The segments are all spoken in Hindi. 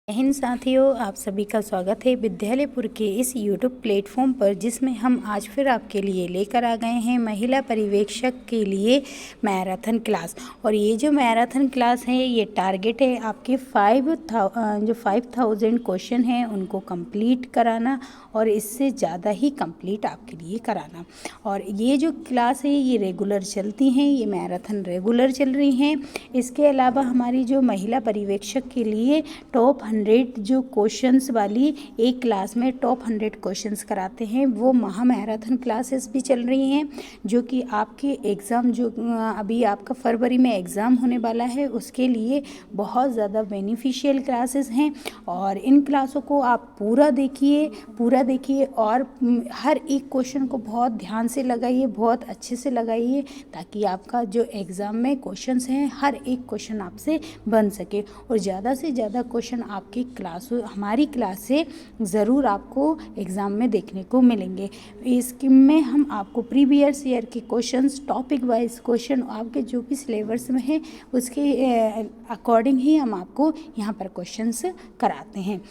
जय हिंद साथियों, आप सभी का स्वागत है विद्यालयपुर के इस YouTube प्लेटफॉर्म पर, जिसमें हम आज फिर आपके लिए लेकर आ गए हैं महिला पर्यवेक्षक के लिए मैराथन क्लास। और ये जो मैराथन क्लास है, ये टारगेट है आपके 5000 क्वेश्चन हैं उनको कंप्लीट कराना, और इससे ज़्यादा ही कंप्लीट आपके लिए कराना। और ये जो क्लास है ये रेगुलर चलती हैं, ये मैराथन रेगुलर चल रही हैं। इसके अलावा हमारी जो महिला पर्यवेक्षक के लिए टॉप 100 जो क्वेश्चंस वाली एक क्लास में टॉप 100 क्वेश्चंस कराते हैं, वो महा मैराथन क्लासेस भी चल रही हैं, जो कि आपके एग्ज़ाम जो अभी आपका फरवरी में एग्ज़ाम होने वाला है उसके लिए बहुत ज़्यादा बेनिफिशियल क्लासेस हैं। और इन क्लासों को आप पूरा देखिए और हर एक क्वेश्चन को बहुत ध्यान से लगाइए, बहुत अच्छे से लगाइए, ताकि आपका जो एग्ज़ाम में क्वेश्चंस हैं हर एक क्वेश्चन आपसे बन सके और ज़्यादा से ज़्यादा क्वेश्चन आपकी हमारी क्लास से ज़रूर आपको एग्ज़ाम में देखने को मिलेंगे। इसमें हम आपको प्रीवियस ईयर के क्वेश्चंस, टॉपिक वाइज क्वेश्चन, आपके जो भी सिलेबस में है उसके अकॉर्डिंग ही हम आपको यहाँ पर क्वेश्चंस कराते हैं।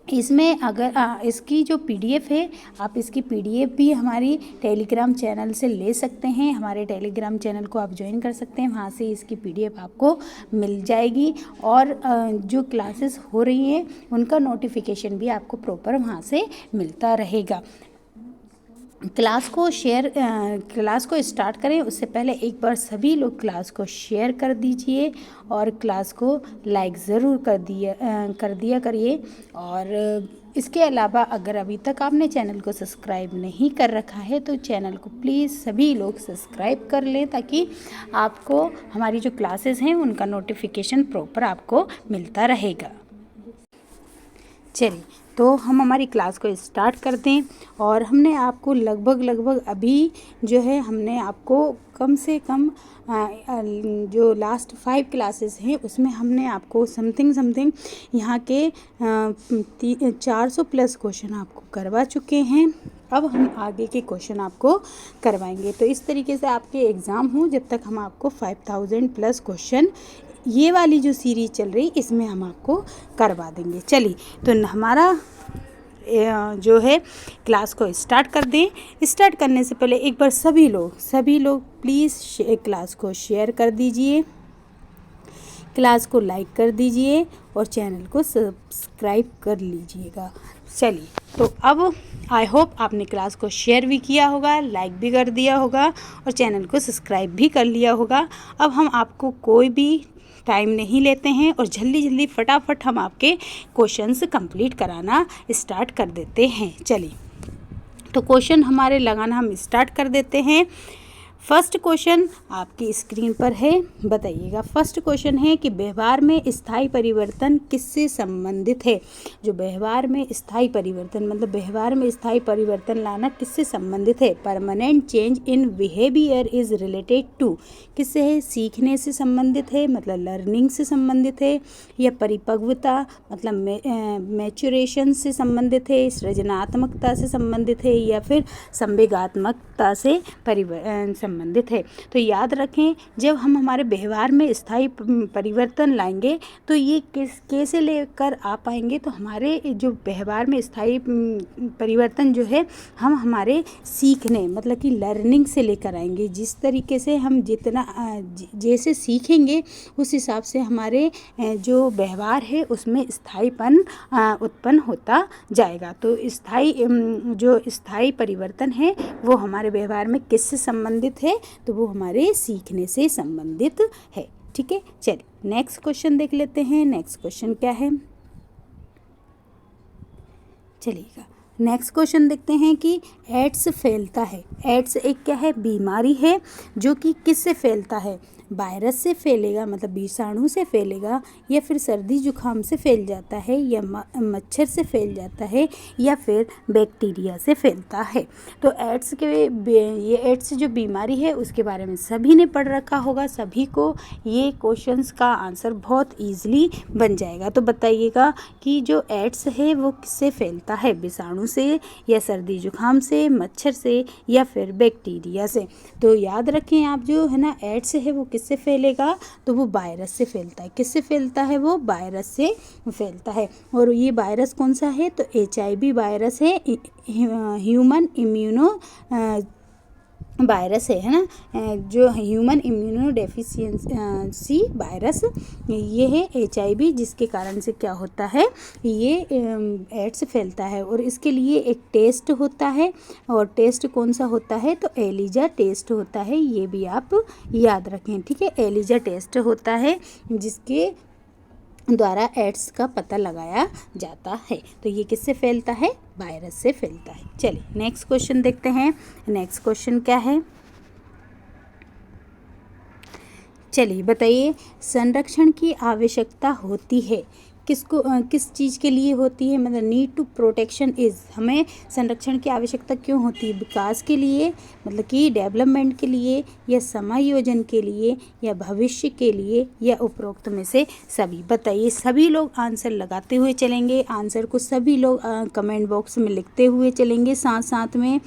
इसमें अगर इसकी जो PDF है, आप इसकी PDF भी हमारी टेलीग्राम चैनल से ले सकते हैं। हमारे टेलीग्राम चैनल को आप ज्वाइन कर सकते हैं, वहाँ से इसकी PDF आपको मिल जाएगी। और जो क्लासेस हो रही हैं उनका नोटिफिकेशन भी आपको प्रॉपर वहाँ से मिलता रहेगा। क्लास को स्टार्ट करें उससे पहले एक बार सभी लोग क्लास को शेयर कर दीजिए और क्लास को लाइक ज़रूर कर दिया करिए। और इसके अलावा अगर अभी तक आपने चैनल को सब्सक्राइब नहीं कर रखा है तो चैनल को प्लीज़ सभी लोग सब्सक्राइब कर लें, ताकि आपको हमारी जो क्लासेस हैं उनका नोटिफिकेशन प्रॉपर आपको मिलता रहेगा। चलिए, तो हम हमारी क्लास को स्टार्ट कर दें। और हमने आपको लगभग अभी जो है हमने आपको कम से कम जो लास्ट 5 क्लासेस हैं उसमें हमने आपको समथिंग यहाँ के 400 प्लस क्वेश्चन आपको करवा चुके हैं। अब हम आगे के क्वेश्चन आपको करवाएंगे। तो इस तरीके से आपके एग्ज़ाम हो जब तक हम आपको 5000 प्लस क्वेश्चन, ये वाली जो सीरीज चल रही इसमें हम आपको करवा देंगे। चलिए, तो हमारा जो है क्लास को स्टार्ट कर दें। स्टार्ट करने से पहले एक बार सभी लोग प्लीज़ क्लास को शेयर कर दीजिए, क्लास को लाइक कर दीजिए और चैनल को सब्सक्राइब कर लीजिएगा। चलिए, तो अब आई होप आपने क्लास को शेयर भी किया होगा, लाइक भी कर दिया होगा और चैनल को सब्सक्राइब भी कर लिया होगा। अब हम आपको कोई भी टाइम नहीं लेते हैं और जल्दी फटाफट हम आपके क्वेश्चंस कंप्लीट कराना स्टार्ट कर देते हैं। चलिए, तो क्वेश्चन हमारे लगाना हम स्टार्ट कर देते हैं। फर्स्ट क्वेश्चन आपकी स्क्रीन पर है, बताइएगा। फर्स्ट क्वेश्चन है कि व्यवहार में स्थायी परिवर्तन किससे संबंधित है। जो व्यवहार में स्थायी परिवर्तन, मतलब व्यवहार में स्थायी परिवर्तन लाना किससे संबंधित है। Permanent change in behaviour is related to, किससे है, सीखने से संबंधित है, मतलब लर्निंग से संबंधित है, या परिपक्वता मतलब मैच्योरेशन से संबंधित है, सृजनात्मकता से संबंधित है, या फिर संवेगात्मकता से संबंधित है। तो याद रखें, जब हम हमारे व्यवहार में स्थायी परिवर्तन लाएंगे तो ये कैसे लेकर आ पाएंगे, तो हमारे जो व्यवहार में स्थायी परिवर्तन जो है हम हमारे सीखने मतलब कि लर्निंग से लेकर आएंगे। जिस तरीके से हम जितना जैसे सीखेंगे उस हिसाब से हमारे जो व्यवहार है उसमें स्थायीपन उत्पन्न होता जाएगा। तो जो स्थायी परिवर्तन है वो हमारे व्यवहार में किससे संबंधित है, तो वो हमारे सीखने से संबंधित है। ठीक है, चलिए नेक्स्ट क्वेश्चन देख लेते हैं। नेक्स्ट क्वेश्चन क्या है, चलिएगा नेक्स्ट क्वेश्चन देखते हैं कि एड्स फैलता है। एड्स एक क्या है, बीमारी है जो कि किससे फैलता है। वायरस से फैलेगा, मतलब विषाणु से फैलेगा, या फिर सर्दी जुकाम से फैल जाता है, या मच्छर से फैल जाता है, या फिर बैक्टीरिया से फैलता है। तो ये एड्स जो बीमारी है उसके बारे में सभी ने पढ़ रखा होगा, सभी को ये क्वेश्चंस का आंसर बहुत ईजिली बन जाएगा। तो बताइएगा कि जो एड्स है वो किससे फैलता है, विषाणु से, या सर्दी जुकाम से, मच्छर से, या फिर बैक्टीरिया से। तो याद रखें आप, जो है ना एड्स है वो किससे फैलेगा, तो वो वायरस से फैलता है। किससे फैलता है, वो वायरस से फैलता है। और ये वायरस कौन सा है, तो HIV वायरस है, ह्यूमन इम्यूनो वायरस है ना, जो ह्यूमन इम्यूनो डेफिशिएंसी वायरस ये है HIV, जिसके कारण से क्या होता है, ये एड्स फैलता है। और इसके लिए एक टेस्ट होता है, और टेस्ट कौन सा होता है, तो एलिजा टेस्ट होता है। ये भी आप याद रखें, ठीक है। एलिजा टेस्ट होता है जिसके द्वारा एड्स का पता लगाया जाता है। तो ये किससे फैलता है, वायरस से फैलता है। चलिए नेक्स्ट क्वेश्चन देखते हैं। नेक्स्ट क्वेश्चन क्या है, चलिए बताइए। संरक्षण की आवश्यकता होती है किसको, किस चीज़ के लिए होती है, मतलब नीड टू प्रोटेक्शन इज़, हमें संरक्षण की आवश्यकता क्यों होती है, विकास के लिए, मतलब कि डेवलपमेंट के लिए, या समायोजन के लिए, या भविष्य के लिए, या उपरोक्त में से सभी। बताइए, सभी लोग आंसर लगाते हुए चलेंगे, आंसर को सभी लोग कमेंट बॉक्स में लिखते हुए चलेंगे साथ साथ में,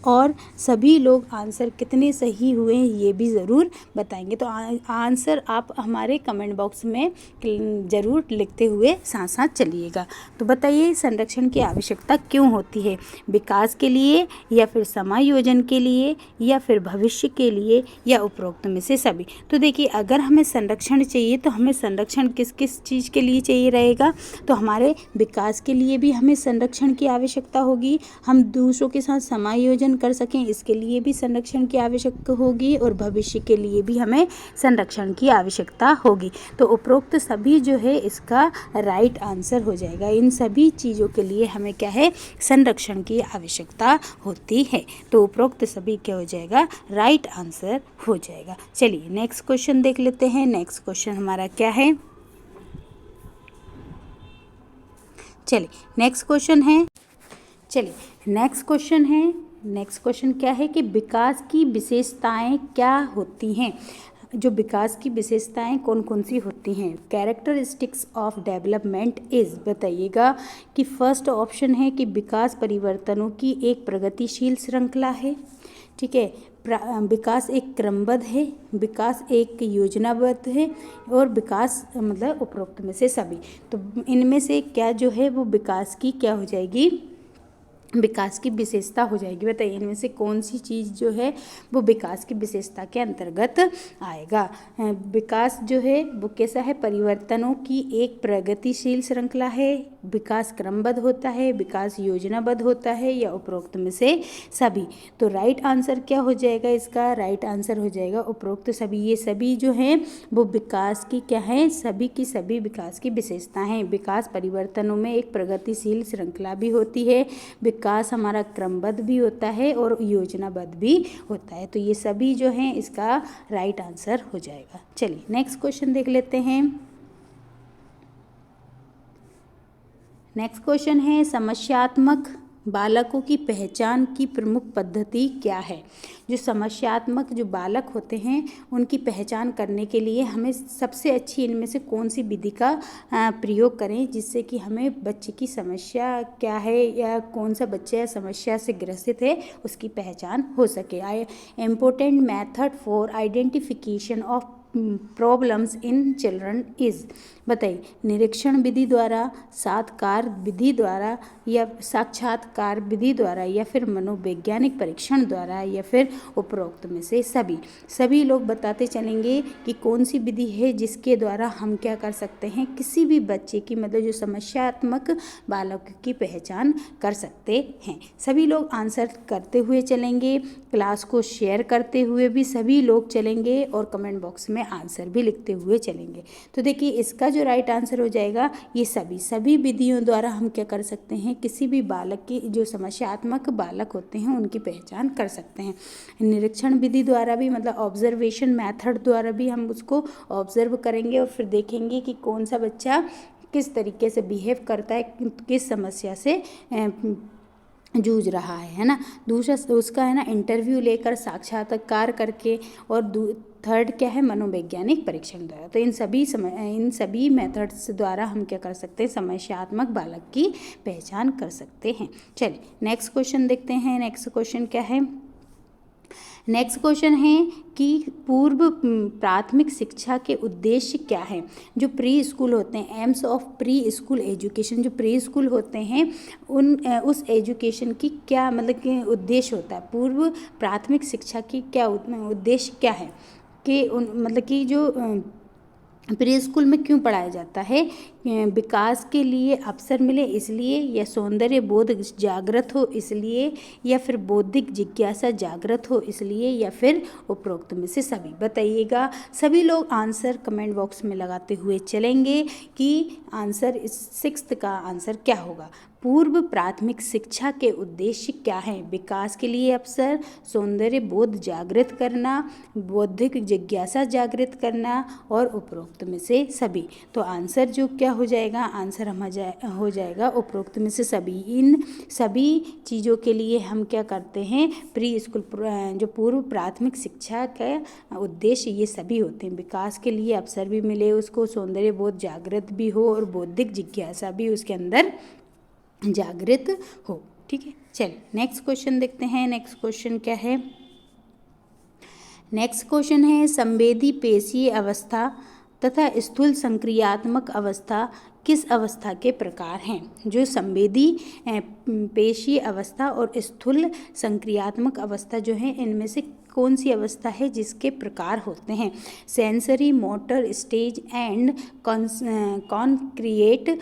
और सभी लोग आंसर कितने सही हुए ये भी ज़रूर बताएंगे। तो आंसर आप हमारे कमेंट बॉक्स में ज़रूर लिखते हुए साथ साथ चलिएगा। तो बताइए, संरक्षण की आवश्यकता क्यों होती है, विकास के लिए, या फिर समायोजन के लिए, या फिर भविष्य के लिए, या उपरोक्त में से सभी। तो देखिए, अगर हमें संरक्षण चाहिए तो हमें संरक्षण किस किस चीज़ के लिए चाहिए रहेगा, तो हमारे विकास के लिए भी हमें संरक्षण की आवश्यकता होगी, हम दूसरों के साथ समायोजन कर सकें इसके लिए भी संरक्षण की आवश्यकता होगी, और भविष्य के लिए भी हमें संरक्षण की आवश्यकता होगी। तो उपरोक्त सभी जो है इसका राइट आंसर हो जाएगा। इन सभी चीज़ों के लिए हमें क्या है, संरक्षण की आवश्यकता होती है। तो उपरोक्त सभी क्या हो जाएगा, राइट आंसर हो जाएगा। चलिए नेक्स्ट क्वेश्चन देख लेते हैं। नेक्स्ट क्वेश्चन हमारा क्या है, चलिए नेक्स्ट क्वेश्चन है, नेक्स्ट क्वेश्चन क्या है कि विकास की विशेषताएं क्या होती हैं। जो विकास की विशेषताएं कौन कौन सी होती हैं, कैरेक्टरिस्टिक्स ऑफ डेवलपमेंट इज़, बताइएगा कि फर्स्ट ऑप्शन है कि विकास परिवर्तनों की एक प्रगतिशील श्रृंखला है, ठीक है, विकास एक क्रमबद्ध है, विकास एक योजनाबद्ध है, और विकास मतलब उपरोक्त में से सभी। तो इनमें से क्या जो है वो विकास की क्या हो जाएगी, विकास की विशेषता हो जाएगी। बताइए इनमें से कौन सी चीज़ जो है वो विकास की विशेषता के अंतर्गत आएगा। विकास जो है वो कैसा है, परिवर्तनों की एक प्रगतिशील श्रृंखला है, विकास क्रमबद्ध होता है, विकास योजनाबद्ध होता है, या उपरोक्त में से सभी। तो राइट आंसर क्या हो जाएगा, इसका राइट आंसर हो जाएगा उपरोक्त सभी। ये सभी जो हैं वो विकास की क्या है, सभी की सभी विकास की विशेषता हैं। विकास परिवर्तनों में एक प्रगतिशील श्रृंखला भी होती है, विकास हमारा क्रमबद्ध भी होता है, और योजनाबद्ध भी होता है। तो ये सभी जो हैं इसका राइट आंसर हो जाएगा। चलिए नेक्स्ट क्वेश्चन देख लेते हैं। नेक्स्ट क्वेश्चन है, समस्यात्मक बालकों की पहचान की प्रमुख पद्धति क्या है। जो समस्यात्मक जो बालक होते हैं उनकी पहचान करने के लिए हमें सबसे अच्छी इनमें से कौन सी विधि का प्रयोग करें, जिससे कि हमें बच्चे की समस्या क्या है या कौन सा बच्चा समस्या से ग्रसित है उसकी पहचान हो सके। Important method for identification of problems in children is, बताइए निरीक्षण विधि द्वारा, साक्षात्कार विधि द्वारा, या साक्षात्कार विधि द्वारा, या फिर मनोवैज्ञानिक परीक्षण द्वारा, या फिर उपरोक्त में से सभी। सभी लोग बताते चलेंगे कि कौन सी विधि है जिसके द्वारा हम क्या कर सकते हैं, किसी भी बच्चे की मतलब जो समस्यात्मक बालक की पहचान कर सकते हैं। सभी लोग आंसर करते हुए चलेंगे, क्लास को शेयर करते हुए भी सभी लोग चलेंगे, और कमेंट बॉक्स में आंसर भी लिखते हुए चलेंगे। तो देखिए इसका जो राइट आंसर हो जाएगा ये सभी विधियों द्वारा हम क्या कर सकते हैं, किसी भी बालक की जो समस्यात्मक बालक होते हैं उनकी पहचान कर सकते हैं। निरीक्षण विधि द्वारा भी मतलब ऑब्जर्वेशन मेथड द्वारा भी हम उसको ऑब्जर्व करेंगे और फिर देखेंगे कि कौन सा बच्चा किस तरीके से बिहेव करता है, किस समस्या से जूझ रहा है ना। दूसरा उसका है ना इंटरव्यू लेकर, साक्षात्कार करके, और थर्ड क्या है मनोवैज्ञानिक परीक्षण द्वारा। तो इन सभी मेथड्स द्वारा हम क्या कर सकते हैं, समस्यात्मक बालक की पहचान कर सकते हैं। चलिए नेक्स्ट क्वेश्चन देखते हैं। नेक्स्ट क्वेश्चन क्या है, नेक्स्ट क्वेश्चन है कि पूर्व प्राथमिक शिक्षा के उद्देश्य क्या हैं। जो प्री स्कूल होते हैं, AIIMS of pre school education, जो प्री स्कूल होते हैं उस एजुकेशन की क्या मतलब कि उद्देश्य होता है। पूर्व प्राथमिक शिक्षा की क्या उद्देश्य क्या है कि मतलब कि जो प्री स्कूल में क्यों पढ़ाया जाता है। विकास के लिए अवसर मिले इसलिए, या सौंदर्य बोध जागृत हो इसलिए, या फिर बौद्धिक जिज्ञासा जागृत हो इसलिए, या फिर उपरोक्त में से सभी। बताइएगा। सभी लोग आंसर कमेंट बॉक्स में लगाते हुए चलेंगे कि आंसर इस 6th का आंसर क्या होगा। पूर्व प्राथमिक शिक्षा के उद्देश्य क्या हैं। विकास के लिए अवसर, सौंदर्य बोध जागृत करना, बौद्धिक जिज्ञासा जागृत करना, और उपरोक्त में से सभी। तो आंसर जो क्या हो जाएगा, आंसर हो जाएगा उपरोक्त में से सभी। इन सभी चीज़ों के लिए हम क्या करते हैं, प्री स्कूल जो पूर्व प्राथमिक शिक्षा का उद्देश्य ये सभी होते हैं। विकास के लिए अवसर भी मिले उसको, सौंदर्य बोध जागृत भी हो, और बौद्धिक जिज्ञासा भी उसके अंदर जागृत हो। ठीक है, चलिए नेक्स्ट क्वेश्चन देखते हैं। नेक्स्ट क्वेश्चन क्या है। नेक्स्ट क्वेश्चन है संवेदी पेशीय अवस्था तथा स्थूल संक्रियात्मक अवस्था किस अवस्था के प्रकार हैं। जो संवेदी पेशीय अवस्था और स्थूल संक्रियात्मक अवस्था जो है, इनमें से कौन सी अवस्था है जिसके प्रकार होते हैं। Sensory motor stage and concrete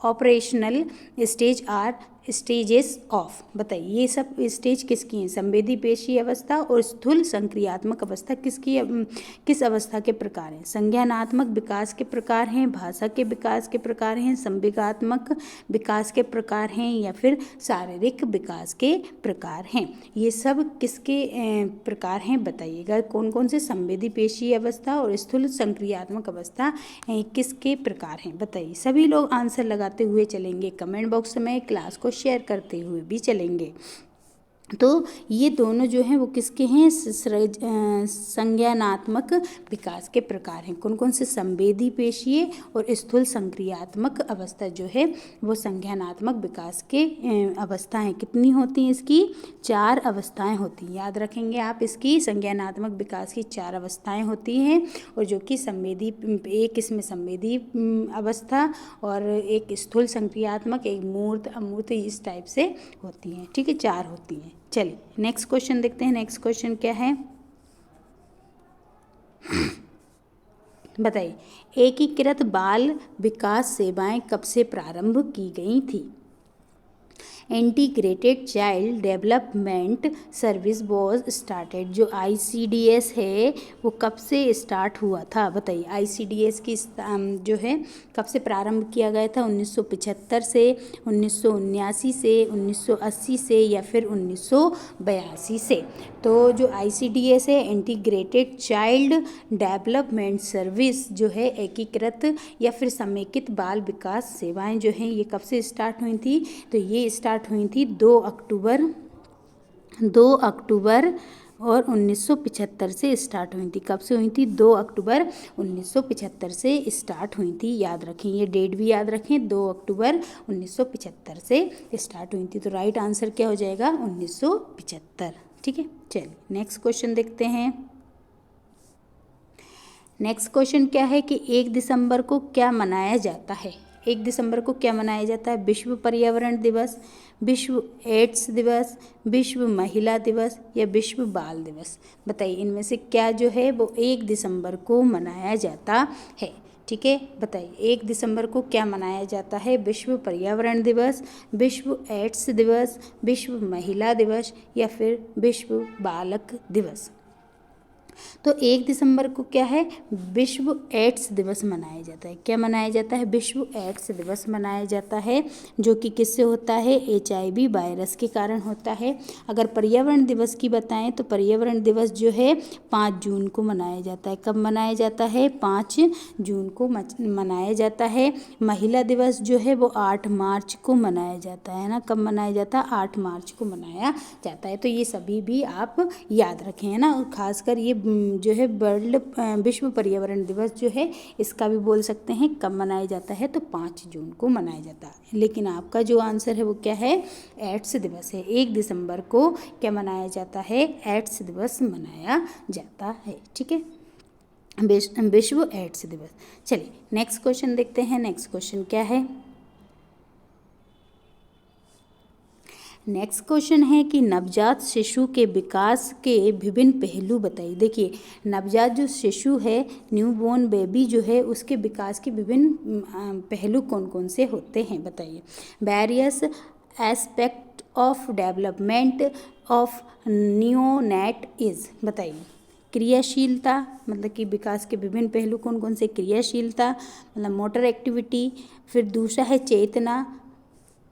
operational stage are stages of. बताइए ये सब स्टेज किसकी हैं। संवेदी पेशीय अवस्था और स्थूल संक्रियात्मक अवस्था किस अवस्था के प्रकार हैं। संज्ञानात्मक विकास के प्रकार हैं, भाषा के विकास के प्रकार हैं, संवेगात्मक विकास के प्रकार हैं, या फिर शारीरिक विकास के प्रकार हैं। ये सब किसके प्रकार हैं बताइएगा। कौन कौन से संवेदी पेशीय अवस्था और स्थूल संक्रियात्मक अवस्था किसके प्रकार हैं बताइए। सभी लोग आंसर लगाते हुए चलेंगे कमेंट बॉक्स में, क्लास को शेयर करते हुए भी चलेंगे। तो ये दोनों जो हैं वो किसके हैं, संज्ञानात्मक विकास के प्रकार हैं। कौन कौन से, संवेदी पेशीय और स्थूल संक्रियात्मक अवस्था जो है वो संज्ञानात्मक विकास के अवस्थाएं कितनी होती हैं। इसकी 4 अवस्थाएं होती हैं। याद रखेंगे आप, इसकी संज्ञानात्मक विकास की 4 अवस्थाएं होती हैं, और जो कि संवेदी, एक इसमें संवेदी अवस्था और एक स्थूल संक्रियात्मक, एक मूर्त अमूर्त, इस टाइप से होती हैं। ठीक है, 4 होती हैं। चलिए नेक्स्ट क्वेश्चन देखते हैं। नेक्स्ट क्वेश्चन क्या है बताइए। एकीकृत बाल विकास सेवाएं कब से प्रारंभ की गई थी। Integrated child development service was started. जो ICDS है वो कब से स्टार्ट हुआ था बताइए। ICDS की जो है कब से प्रारंभ किया गया था। 1975 से, 1979 से, 1980 से, या फिर 1982 से। तो जो ICDS है, इंटीग्रेटेड चाइल्ड डेवलपमेंट सर्विस जो है, एकीकृत या फिर समेकित बाल विकास सेवाएं जो हैं, ये कब से स्टार्ट हुई थी। तो ये स्टार्ट हुई थी 2 अक्टूबर और 1975 से स्टार्ट हुई थी। कब से हुई थी, 2 अक्टूबर 1975 से स्टार्ट हुई थी। याद रखें, ये डेट भी याद रखें, 2 अक्टूबर 1975 से स्टार्ट हुई थी। तो राइट आंसर क्या हो जाएगा, 1975। ठीक है, चलिए नेक्स्ट क्वेश्चन देखते हैं। नेक्स्ट क्वेश्चन क्या है कि 1 दिसंबर को क्या मनाया जाता है। 1 दिसंबर को क्या मनाया जाता है। विश्व पर्यावरण दिवस, विश्व एड्स दिवस, विश्व महिला दिवस, या विश्व बाल दिवस। बताइए इनमें से क्या जो है वो 1 दिसंबर को मनाया जाता है। ठीक है, बताइए 1 दिसंबर को क्या मनाया जाता है। विश्व पर्यावरण दिवस, विश्व एड्स दिवस, विश्व महिला दिवस, या फिर विश्व बालक दिवस। तो 1 दिसंबर को क्या है, विश्व एड्स दिवस मनाया जाता है। क्या मनाया जाता है, विश्व एड्स दिवस मनाया जाता है, जो कि किससे होता है, HIV वायरस के कारण होता है। अगर पर्यावरण दिवस की बताएं तो पर्यावरण दिवस जो है 5 जून को मनाया जाता है। कब मनाया जाता है, 5 जून को मनाया जाता है। महिला दिवस जो है वो 8 मार्च को मनाया जाता है ना। कब मनाया जाता है, 8 मार्च को मनाया जाता है। तो ये सभी भी आप याद रखें है ना। और खासकर ये जो है विश्व पर्यावरण दिवस जो है इसका भी बोल सकते हैं कब मनाया जाता है, तो 5 जून को मनाया जाता है। लेकिन आपका जो आंसर है वो क्या है, एड्स दिवस है। 1 दिसंबर को क्या मनाया जाता है, एड्स दिवस मनाया जाता है। ठीक है, विश्व एड्स दिवस। चलिए नेक्स्ट क्वेश्चन देखते हैं। नेक्स्ट क्वेश्चन क्या है, नेक्स्ट क्वेश्चन है कि नवजात शिशु के विकास के विभिन्न पहलू बताइए। देखिए नवजात जो शिशु है, न्यूबॉर्न बेबी जो है, उसके विकास के विभिन्न पहलू कौन कौन से होते हैं बताइए। Various aspect of development of neonate is, बताइए। क्रियाशीलता, मतलब कि विकास के विभिन्न पहलू कौन कौन से, क्रियाशीलता मतलब मोटर एक्टिविटी, फिर दूसरा है चेतना,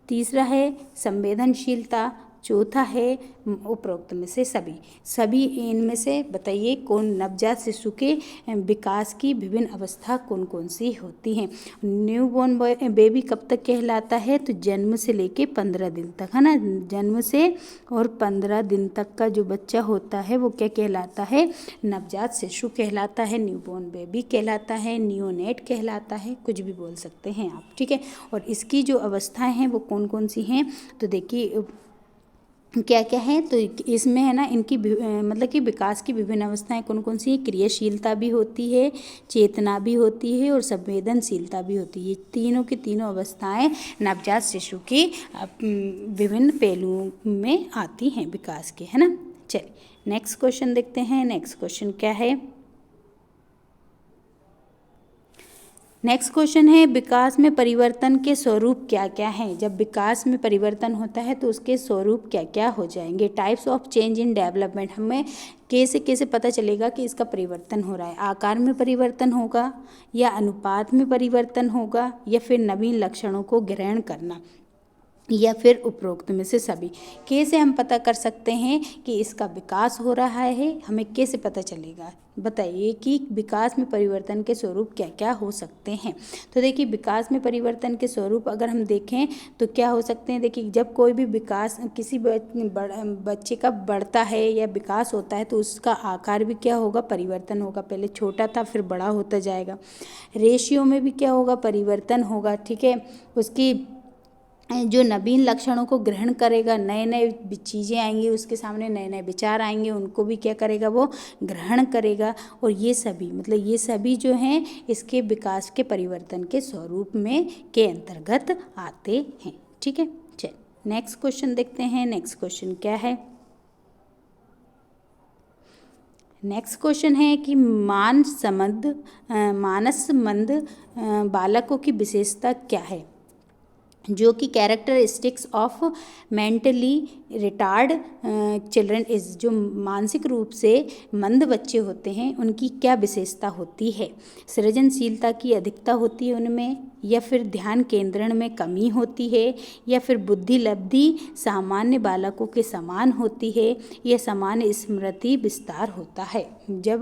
तीसरा है संवेदनशीलता, चौथा है उपरोक्त में से सभी इनमें से बताइए कौन नवजात शिशु के विकास की विभिन्न अवस्था कौन कौन सी होती हैं। न्यूबॉर्न बेबी कब तक कहलाता है, तो जन्म से लेके 15 दिन तक, है ना। जन्म से और 15 दिन तक का जो बच्चा होता है वो क्या कहलाता है, नवजात शिशु कहलाता है, न्यूबॉर्न बेबी कहलाता है, नियोनेट कहलाता है, कुछ भी बोल सकते हैं आप। ठीक है, और इसकी जो अवस्थाएं हैं वो कौन कौन सी हैं, तो देखिए क्या क्या है, तो इसमें है ना इनकी मतलब कि विकास की विभिन्न अवस्थाएं कौन कौन सी हैं, क्रियाशीलता भी होती है, चेतना भी होती है और संवेदनशीलता भी होती है। ये तीनों की तीनों अवस्थाएं नवजात शिशु की विभिन्न पहलुओं में आती हैं विकास के, है ना। चलिए नेक्स्ट क्वेश्चन देखते हैं। नेक्स्ट क्वेश्चन क्या है, नेक्स्ट क्वेश्चन है विकास में परिवर्तन के स्वरूप क्या क्या हैं। जब विकास में परिवर्तन होता है तो उसके स्वरूप क्या क्या हो जाएंगे। Types of change in development, हमें कैसे पता चलेगा कि इसका परिवर्तन हो रहा है। आकार में परिवर्तन होगा या अनुपात में परिवर्तन होगा या फिर नवीन लक्षणों को ग्रहण करना या फिर उपरोक्त में से सभी। कैसे हम पता कर सकते हैं कि इसका विकास हो रहा है, हमें कैसे पता चलेगा, बताइए कि विकास में परिवर्तन के स्वरूप क्या क्या हो सकते हैं। तो देखिए विकास में परिवर्तन के स्वरूप अगर हम देखें तो क्या हो सकते हैं। देखिए जब कोई भी विकास किसी बच्चे का बढ़ता है या विकास होता है तो उसका आकार भी क्या होगा, परिवर्तन होगा। पहले छोटा था फिर बड़ा होता जाएगा। रेशियो में भी क्या होगा, परिवर्तन होगा। ठीक है, उसकी जो नवीन लक्षणों को ग्रहण करेगा, नए नए चीज़ें आएंगी उसके सामने, नए नए विचार आएंगे, उनको भी क्या करेगा, वो ग्रहण करेगा। और ये सभी मतलब ये सभी जो हैं इसके विकास के परिवर्तन के स्वरूप में के अंतर्गत आते हैं। ठीक है, चल नेक्स्ट क्वेश्चन देखते हैं। नेक्स्ट क्वेश्चन क्या है, नेक्स्ट क्वेश्चन है कि मानसमंद बालकों की विशेषता क्या है, जो कि characteristics of mentally retard children is, जो मानसिक रूप से मंद बच्चे होते हैं उनकी क्या विशेषता होती है। सृजनशीलता की अधिकता होती है उनमें, या फिर ध्यान केंद्रण में कमी होती है, या फिर बुद्धि लब्धि सामान्य बालकों के समान होती है, या सामान्य स्मृति विस्तार होता है। जब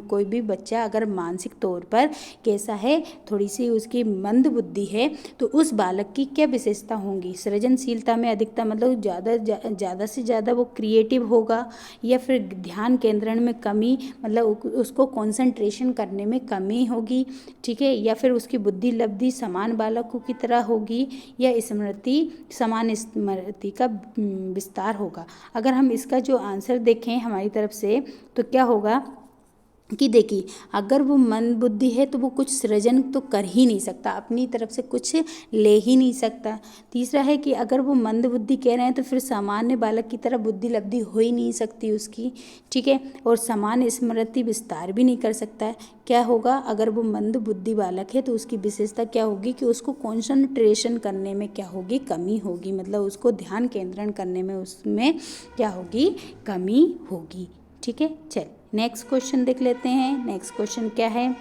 कोई भी बच्चा अगर मानसिक तौर पर कैसा है, थोड़ी सी उसकी मंद बुद्धि है, तो उस बालक की क्या विशेषता होंगी। सृजनशीलता में अधिकता मतलब ज़्यादा से ज़्यादा वो क्रिएटिव होगा, या फिर ध्यान केंद्रण में कमी मतलब उसको कंसंट्रेशन करने में कमी होगी। ठीक है, या फिर उसकी बुद्धि लब्धि समान बालकों की तरह होगी, या समान स्मृति का विस्तार होगा। अगर हम इसका जो आंसर देखें हमारी तरफ से तो क्या होगा कि देखिए अगर वो मंद बुद्धि है तो वो कुछ सृजन तो कर ही नहीं सकता, अपनी तरफ से कुछ ले ही नहीं सकता। तीसरा है कि अगर वो मंद बुद्धि कह रहे हैं तो फिर सामान्य बालक की तरह बुद्धि लब्धि हो ही नहीं सकती उसकी। ठीक है, और समान स्मृति विस्तार भी नहीं कर सकता है। क्या होगा, अगर वो मंद बुद्धि बालक है तो उसकी विशेषता क्या होगी कि उसको कॉन्सन्ट्रेशन करने में क्या होगी, कमी होगी, मतलब उसको ध्यान केंद्रण करने में उसमें क्या होगी, कमी होगी। ठीक है, चल नेक्स्ट क्वेश्चन देख लेते हैं। नेक्स्ट क्वेश्चन क्या है,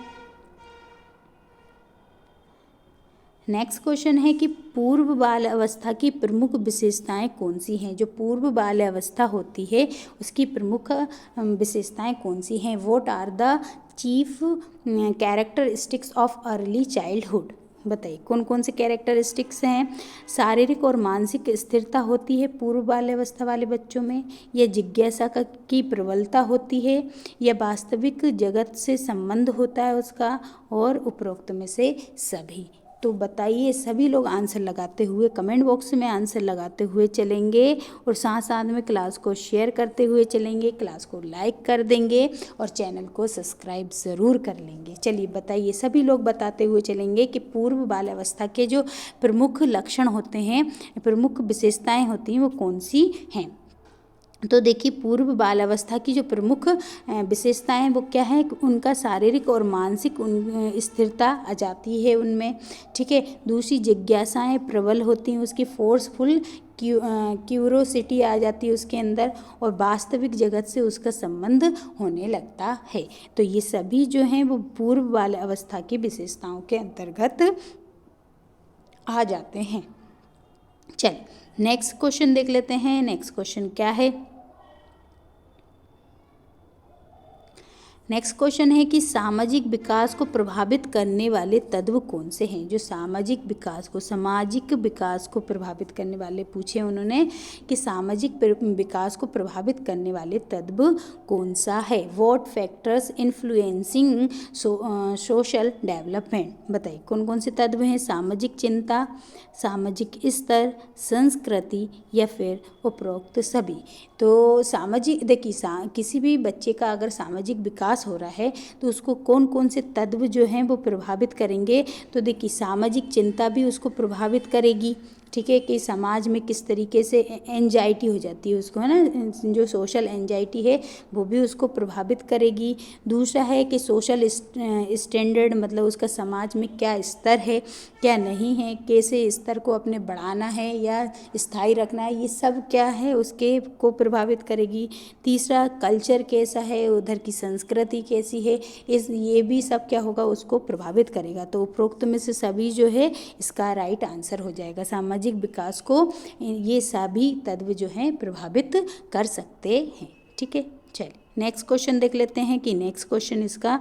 नेक्स्ट क्वेश्चन है कि पूर्व बाल अवस्था की प्रमुख विशेषताएं कौन सी हैं। जो पूर्व बाल अवस्था होती है उसकी प्रमुख विशेषताएं कौन सी हैं। What are the chief characteristics of early childhood, बताइए कौन कौन से कैरेक्टरिस्टिक्स हैं। शारीरिक और मानसिक स्थिरता होती है पूर्व बाल्यावस्था वाले बच्चों में, या जिज्ञासा की प्रबलता होती है, या वास्तविक जगत से संबंध होता है उसका, और उपरोक्त में से सभी। तो बताइए, सभी लोग आंसर लगाते हुए कमेंट बॉक्स में आंसर लगाते हुए चलेंगे और साथ साथ में क्लास को शेयर करते हुए चलेंगे, क्लास को लाइक कर देंगे और चैनल को सब्सक्राइब ज़रूर कर लेंगे। चलिए बताइए, सभी लोग बताते हुए चलेंगे कि पूर्व बाल्यावस्था के जो प्रमुख लक्षण होते हैं, प्रमुख विशेषताएं होती हैं, वो कौन सी हैं। तो देखिए, पूर्व बाल्यावस्था की जो प्रमुख विशेषताएं हैं वो क्या है, उनका शारीरिक और मानसिक स्थिरता आ जाती है उनमें, ठीक है। दूसरी, जिज्ञासाएं प्रबल होती हैं उसकी, फोर्सफुल क्यूरोसिटी आ जाती है उसके अंदर, और वास्तविक जगत से उसका संबंध होने लगता है। तो ये सभी जो हैं वो पूर्व बाल्यावस्था की विशेषताओं के अंतर्गत आ जाते हैं। चलिए नेक्स्ट क्वेश्चन देख लेते हैं। नेक्स्ट क्वेश्चन क्या है। नेक्स्ट क्वेश्चन है कि सामाजिक विकास को प्रभावित करने वाले तत्व कौन से हैं। जो सामाजिक विकास को प्रभावित करने वाले पूछे उन्होंने कि सामाजिक विकास को प्रभावित करने वाले तत्व कौन सा है। What factors influencing social development. बताइए कौन कौन से तत्व हैं। सामाजिक चिंता, सामाजिक स्तर, संस्कृति, या फिर उपरोक्त सभी। तो सामाजिक, देखिए किसी भी बच्चे का अगर सामाजिक विकास हो रहा है तो उसको कौन कौन से तत्व जो हैं वो प्रभावित करेंगे। तो देखिए, सामाजिक चिंता भी उसको प्रभावित करेगी, ठीक है, कि समाज में किस तरीके से एंजाइटी हो जाती है उसको, है ना, जो सोशल एंजाइटी है वो भी उसको प्रभावित करेगी। दूसरा है कि सोशल स्टैंडर्ड, मतलब उसका समाज में क्या स्तर है क्या नहीं है, कैसे स्तर को अपने बढ़ाना है या स्थायी रखना है, ये सब क्या है उसके को प्रभावित करेगी। तीसरा, कल्चर कैसा है, उधर की संस्कृति कैसी है, ये भी सब क्या होगा उसको प्रभावित करेगा। तो उपरोक्त में से सभी जो है इसका राइट आंसर हो जाएगा। सामाजिक विकास को ये सभी तत्व जो हैं प्रभावित कर सकते हैं, ठीक है। चलिए नेक्स्ट क्वेश्चन देख लेते हैं कि नेक्स्ट क्वेश्चन इसका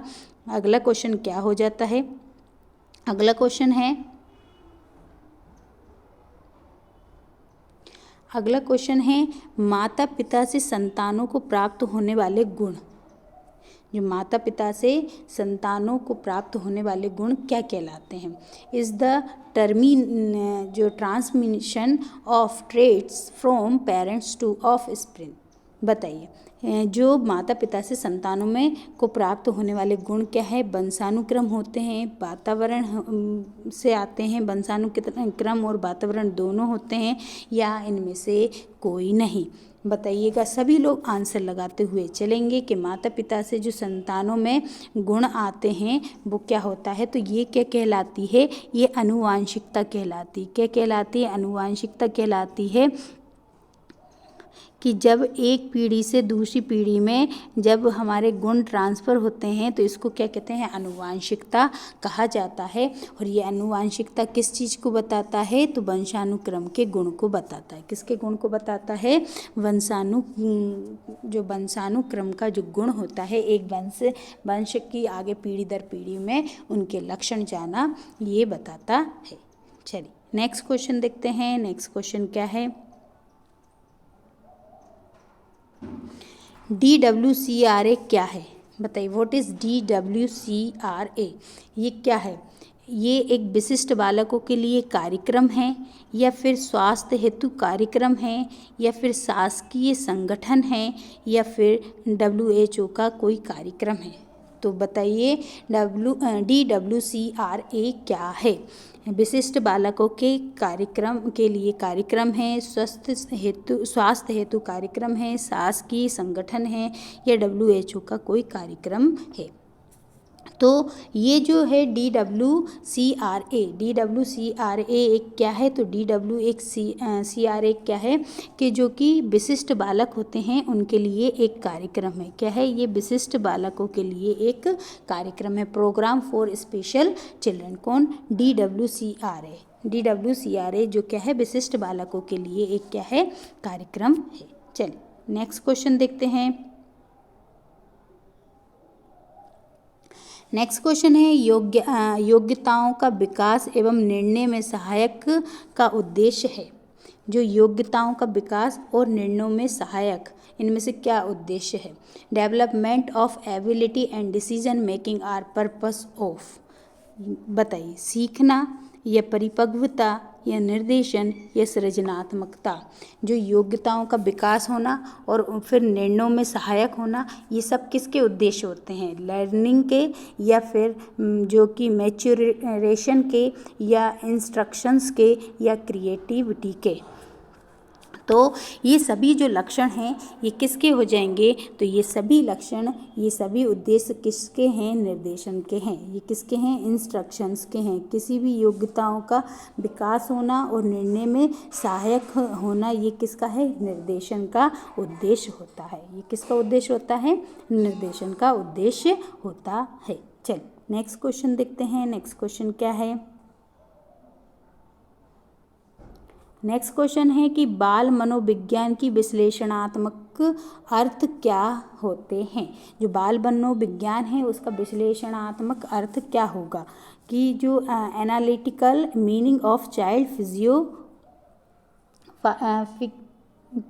अगला क्वेश्चन क्या हो जाता है। अगला क्वेश्चन है माता पिता से संतानों को प्राप्त होने वाले गुण। जो माता पिता से संतानों को प्राप्त होने वाले गुण क्या कहलाते हैं। इज़ द जो transmission of traits from parents two of spring. बताइए, जो माता पिता से संतानों में को प्राप्त होने वाले गुण क्या है। वंशानुक्रम होते हैं, वातावरण से आते हैं, वंशानुक्रम और वातावरण दोनों होते हैं, या इनमें से कोई नहीं। बताइएगा, सभी लोग आंसर लगाते हुए चलेंगे कि माता पिता से जो संतानों में गुण आते हैं वो क्या होता है। तो ये क्या कहलाती है, ये आनुवांशिकता कहलाती। क्या कहलाती है, आनुवांशिकता कहलाती है कि जब एक पीढ़ी से दूसरी पीढ़ी में जब हमारे गुण ट्रांसफ़र होते हैं तो इसको क्या कहते हैं, आनुवांशिकता कहा जाता है। और ये आनुवांशिकता किस चीज़ को बताता है, तो वंशानुक्रम के गुण को बताता है। किसके गुण को बताता है, जो वंशानुक्रम का जो गुण होता है, एक वंश की आगे पीढ़ी दर पीढ़ी में उनके लक्षण जाना, ये बताता है। चलिए नेक्स्ट क्वेश्चन देखते हैं। नेक्स्ट क्वेश्चन क्या है। DWCRA क्या है। बताइए, व्हाट इज़ DWCRA, ये क्या है। ये एक विशिष्ट बालकों के लिए कार्यक्रम है, या फिर स्वास्थ्य हेतु कार्यक्रम है, या फिर शासकीय संगठन है, या फिर WHO का कोई कार्यक्रम है। तो बताइए DWCRA क्या है। विशिष्ट बालकों के कार्यक्रम के लिए कार्यक्रम है, स्वास्थ्य हेतु कार्यक्रम है, शासकीय संगठन है, या WHO का कोई कार्यक्रम है। तो ये जो है DWCRA एक क्या है, तो DWCRA क्या है कि जो कि विशिष्ट बालक होते हैं उनके लिए एक कार्यक्रम है। क्या है ये, विशिष्ट बालकों के लिए एक कार्यक्रम है, प्रोग्राम फॉर स्पेशल चिल्ड्रन। कौन, DWCRA जो क्या है, विशिष्ट बालकों के लिए एक क्या है, कार्यक्रम है। चलिए नेक्स्ट क्वेश्चन देखते हैं। नेक्स्ट क्वेश्चन है योग्यताओं का विकास एवं निर्णय में सहायक का उद्देश्य है। जो योग्यताओं का विकास और निर्णयों में सहायक, इनमें से क्या उद्देश्य है? Development of ability and decision making are purpose of, बताइए। सीखना या परिपक्वता या निर्देशन या सृजनात्मकता। जो योग्यताओं का विकास होना और फिर निर्णयों में सहायक होना, ये सब किसके उद्देश्य होते हैं? लर्निंग के, या फिर जो कि मैच्योरेशन के, या इंस्ट्रक्शंस के, या क्रिएटिविटी के। तो ये सभी जो लक्षण हैं ये किसके हो जाएंगे? तो ये सभी लक्षण, ये सभी उद्देश्य किसके हैं? निर्देशन के हैं। ये किसके हैं? इंस्ट्रक्शंस के हैं। किसी भी योग्यताओं का विकास होना और निर्णय में सहायक होना, ये किसका है? निर्देशन का उद्देश्य होता है। ये किसका उद्देश्य होता है? निर्देशन का उद्देश्य होता है। चलिए नेक्स्ट क्वेश्चन देखते हैं। नेक्स्ट क्वेश्चन क्या है? नेक्स्ट क्वेश्चन है कि बाल मनोविज्ञान की विश्लेषणात्मक अर्थ क्या होते हैं? जो बाल मनोविज्ञान है उसका विश्लेषणात्मक अर्थ क्या होगा? कि जो एनालिटिकल मीनिंग ऑफ चाइल्ड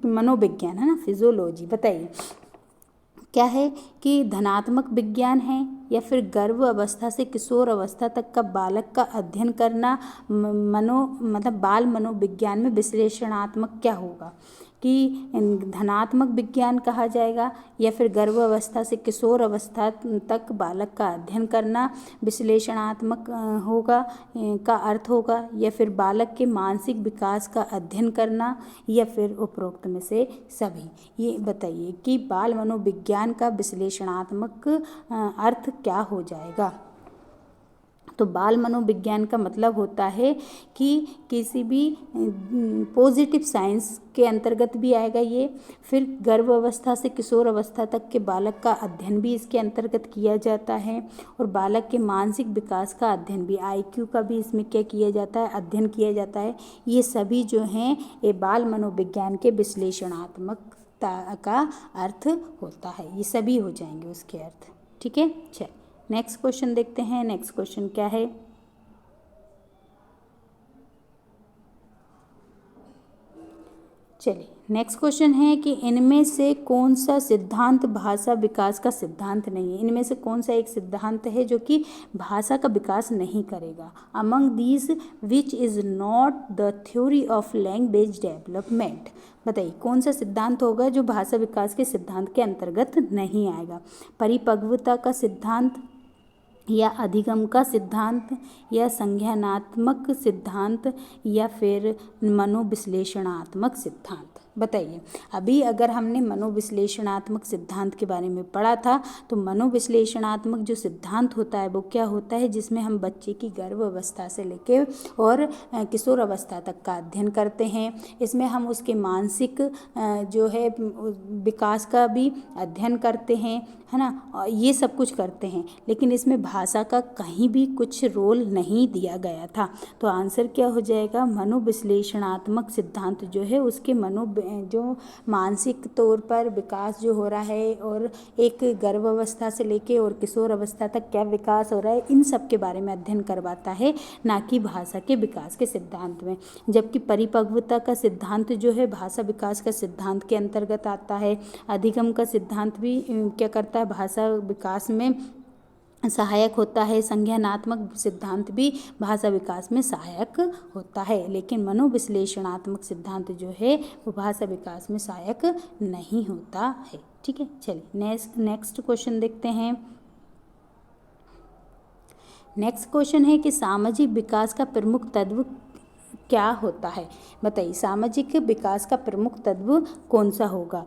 मनोविज्ञान है ना, फिजियोलॉजी, बताइए क्या है? कि धनात्मक विज्ञान है, या फिर गर्भ अवस्था से किशोर अवस्था तक का बालक का अध्ययन करना मतलब बाल मनोविज्ञान में विश्लेषणात्मक क्या होगा? कि धनात्मक विज्ञान कहा जाएगा, या फिर गर्भ अवस्था से किशोर अवस्था तक बालक का अध्ययन करना विश्लेषणात्मक होगा का अर्थ होगा, या फिर बालक के मानसिक विकास का अध्ययन करना, या फिर उपरोक्त में से सभी। ये बताइए कि बाल मनोविज्ञान का विश्लेषणात्मक अर्थ क्या हो जाएगा? तो बाल मनोविज्ञान का मतलब होता है कि किसी भी पॉजिटिव साइंस के अंतर्गत भी आएगा ये। फिर गर्भ अवस्था से किशोर अवस्था तक के बालक का अध्ययन भी इसके अंतर्गत किया जाता है, और बालक के मानसिक विकास का अध्ययन भी, IQ का भी इसमें क्या किया जाता है? अध्ययन किया जाता है। ये सभी जो हैं ये बाल मनोविज्ञान के विश्लेषणात्मकता का अर्थ होता है। ये सभी हो जाएंगे उसके अर्थ। ठीक है, चल नेक्स्ट क्वेश्चन देखते हैं। नेक्स्ट क्वेश्चन क्या है? चलिए नेक्स्ट क्वेश्चन है कि इनमें से कौन सा सिद्धांत भाषा विकास का सिद्धांत नहीं है? इनमें से कौन सा एक सिद्धांत है जो कि भाषा का विकास नहीं करेगा? Among these which is not the theory of language development, बताइए कौन सा सिद्धांत होगा जो भाषा विकास के सिद्धांत के अंतर्गत नहीं आएगा? परिपक्वता का सिद्धांत, या अधिगम का सिद्धांत, या संज्ञानात्मक सिद्धांत, या फिर मनोविश्लेषणात्मक सिद्धांत? बताइए। अभी अगर हमने मनोविश्लेषणात्मक सिद्धांत के बारे में पढ़ा था, तो मनोविश्लेषणात्मक जो सिद्धांत होता है वो क्या होता है? जिसमें हम बच्चे की गर्भ अवस्था से लेके और किशोर अवस्था तक का अध्ययन करते हैं। इसमें हम उसके मानसिक जो है विकास का भी अध्ययन करते हैं, है ना, ये सब कुछ करते हैं। लेकिन इसमें भाषा का कहीं भी कुछ रोल नहीं दिया गया था। तो आंसर क्या हो जाएगा? मनोविश्लेषणात्मक सिद्धांत जो है उसके जो मानसिक तौर पर विकास जो हो रहा है, और एक गर्भ अवस्था से लेके और किशोर अवस्था तक क्या विकास हो रहा है, इन सब के बारे में अध्ययन करवाता है, ना कि भाषा के विकास के सिद्धांत में। जबकि परिपक्वता का सिद्धांत जो है भाषा विकास का सिद्धांत के अंतर्गत आता है। अधिगम का सिद्धांत भी क्या करता है? भाषा विकास में सहायक होता है। संज्ञानात्मक सिद्धांत भी भाषा विकास में सहायक होता है। लेकिन मनोविश्लेषणात्मक सिद्धांत जो है वो भाषा विकास में सहायक नहीं होता है। ठीक है, चलिए नेक्स्ट क्वेश्चन देखते हैं। नेक्स्ट क्वेश्चन है कि सामाजिक विकास का प्रमुख तत्व क्या होता है? बताइए, सामाजिक विकास का प्रमुख तत्व कौन सा होगा?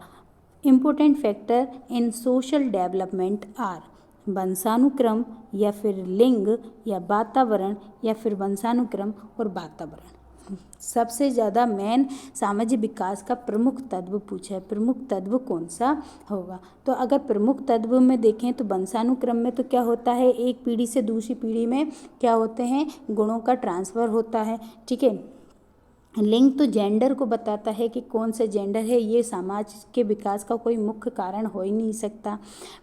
Important factor in social development are वंशानुक्रम, या फिर लिंग, या वातावरण, या फिर वंशानुक्रम और वातावरण। सबसे ज़्यादा मेन सामाजिक विकास का प्रमुख तत्व पूछा है, प्रमुख तत्व कौन सा होगा? तो अगर प्रमुख तत्व में देखें तो वंशानुक्रम में तो क्या होता है? एक पीढ़ी से दूसरी पीढ़ी में क्या होते हैं? गुणों का ट्रांसफ़र होता है। ठीक है, लिंग तो जेंडर को बताता है कि कौन सा जेंडर है, ये समाज के विकास का कोई मुख्य कारण हो ही नहीं सकता।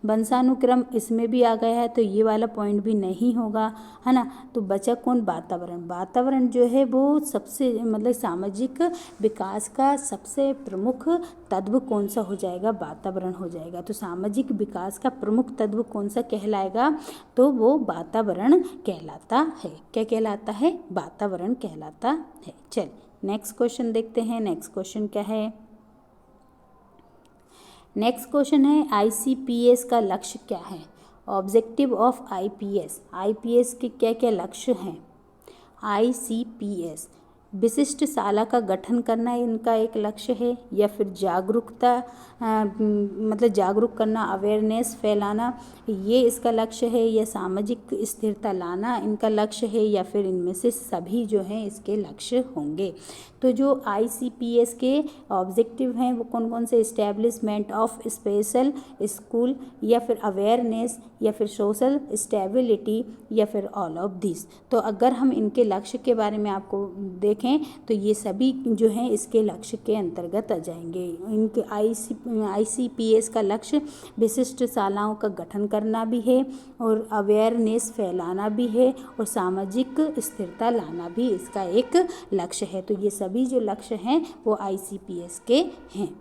वंशानुक्रम इसमें भी आ गया है तो ये वाला पॉइंट भी नहीं होगा, है ना। तो बचा कौन, वातावरण। वातावरण जो है वो सबसे मतलब सामाजिक विकास का सबसे प्रमुख तत्व कौन सा हो जाएगा, वातावरण हो जाएगा। तो सामाजिक विकास का प्रमुख तत्व कौन सा कहलाएगा, तो वो वातावरण कहलाता है। क्या कहलाता है, वातावरण कहलाता है। चल नेक्स्ट क्वेश्चन देखते हैं। नेक्स्ट क्वेश्चन क्या है, नेक्स्ट क्वेश्चन है आईसीपीएस का लक्ष्य क्या है। ऑब्जेक्टिव ऑफ आईपीएस, आईपीएस के क्या क्या लक्ष्य हैं। आईसीपीएस विशिष्ट शाला का गठन करना इनका एक लक्ष्य है, या फिर जागरूकता मतलब जागरूक करना, अवेयरनेस फैलाना, ये इसका लक्ष्य है, या सामाजिक स्थिरता लाना इनका लक्ष्य है, या फिर इनमें से सभी जो हैं इसके लक्ष्य होंगे। तो जो आईसीपीएस के ऑब्जेक्टिव हैं वो कौन कौन से, इस्टेब्लिशमेंट ऑफ स्पेशल स्कूल, या फिर अवेयरनेस, या फिर सोशल स्टेबिलिटी, या फिर ऑल ऑफ दिस। तो अगर हम इनके लक्ष्य के बारे में आपको देखें तो ये सभी जो हैं इसके लक्ष्य के अंतर्गत आ जाएंगे। इनके आईसीपीएस का लक्ष्य विशिष्ट शालाओं का गठन करना भी है, और अवेयरनेस फैलाना भी है, और सामाजिक स्थिरता लाना भी इसका एक लक्ष्य है। तो ये सभी जो लक्ष्य हैं वो आईसीपीएस के हैं।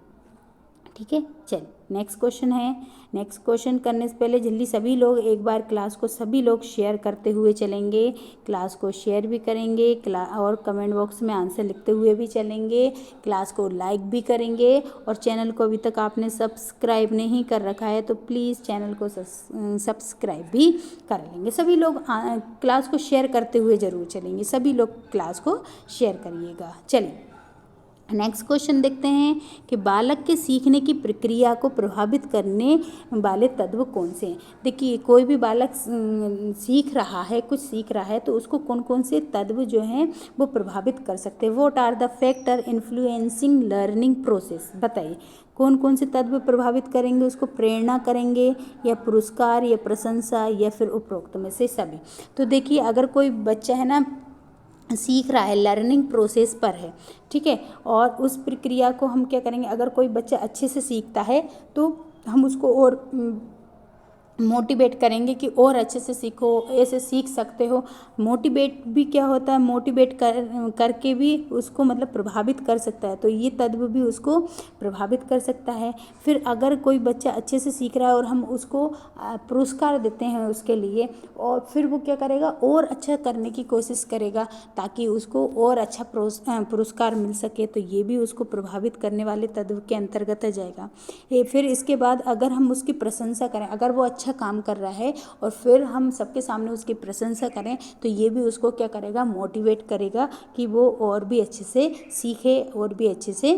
ठीक है, चल नेक्स्ट क्वेश्चन है। नेक्स्ट क्वेश्चन करने से पहले जल्दी सभी लोग एक बार क्लास को सभी लोग शेयर करते हुए चलेंगे, क्लास को शेयर भी करेंगे, और कमेंट बॉक्स में आंसर लिखते हुए भी चलेंगे, क्लास को लाइक भी करेंगे, और चैनल को अभी तक आपने सब्सक्राइब नहीं कर रखा है तो प्लीज़ चैनल को सब्सक्राइब भी कर लेंगे। सभी लोग क्लास को शेयर करते हुए ज़रूर चलेंगे, सभी लोग क्लास को शेयर करिएगा। चलिए नेक्स्ट क्वेश्चन देखते हैं कि बालक के सीखने की प्रक्रिया को प्रभावित करने वाले तत्व कौन से हैं। देखिए कोई भी बालक सीख रहा है, कुछ सीख रहा है, तो उसको कौन कौन से तत्व जो हैं वो प्रभावित कर सकते हैं। What are the factor influencing learning process, बताइए कौन कौन से तत्व प्रभावित करेंगे उसको, प्रेरणा करेंगे, या पुरस्कार, या प्रशंसा, या फिर उपरोक्त में से सभी। तो देखिए अगर कोई बच्चा है ना सीख रहा है, लर्निंग प्रोसेस पर है, ठीक है, और उस प्रक्रिया को हम क्या करेंगे, अगर कोई बच्चा अच्छे से सीखता है तो हम उसको और मोटिवेट करेंगे कि और अच्छे से सीखो, ऐसे सीख सकते हो। मोटिवेट भी क्या होता है, मोटिवेट करके भी उसको मतलब प्रभावित कर सकता है, तो ये तत्व भी उसको प्रभावित कर सकता है। फिर अगर कोई बच्चा अच्छे से सीख रहा है और हम उसको पुरस्कार देते हैं उसके लिए, और फिर वो क्या करेगा, और अच्छा करने की कोशिश करेगा ताकि उसको और अच्छा पुरस्कार मिल सके, तो ये भी उसको प्रभावित करने वाले तत्व के अंतर्गत आ जाएगा। फिर इसके बाद अगर हम उसकी प्रशंसा करें, अगर वो अच्छा काम कर रहा है और फिर हम सबके सामने उसकी प्रशंसा करें, तो ये भी उसको क्या करेगा, मोटिवेट करेगा कि वो और भी अच्छे से सीखे, और भी अच्छे से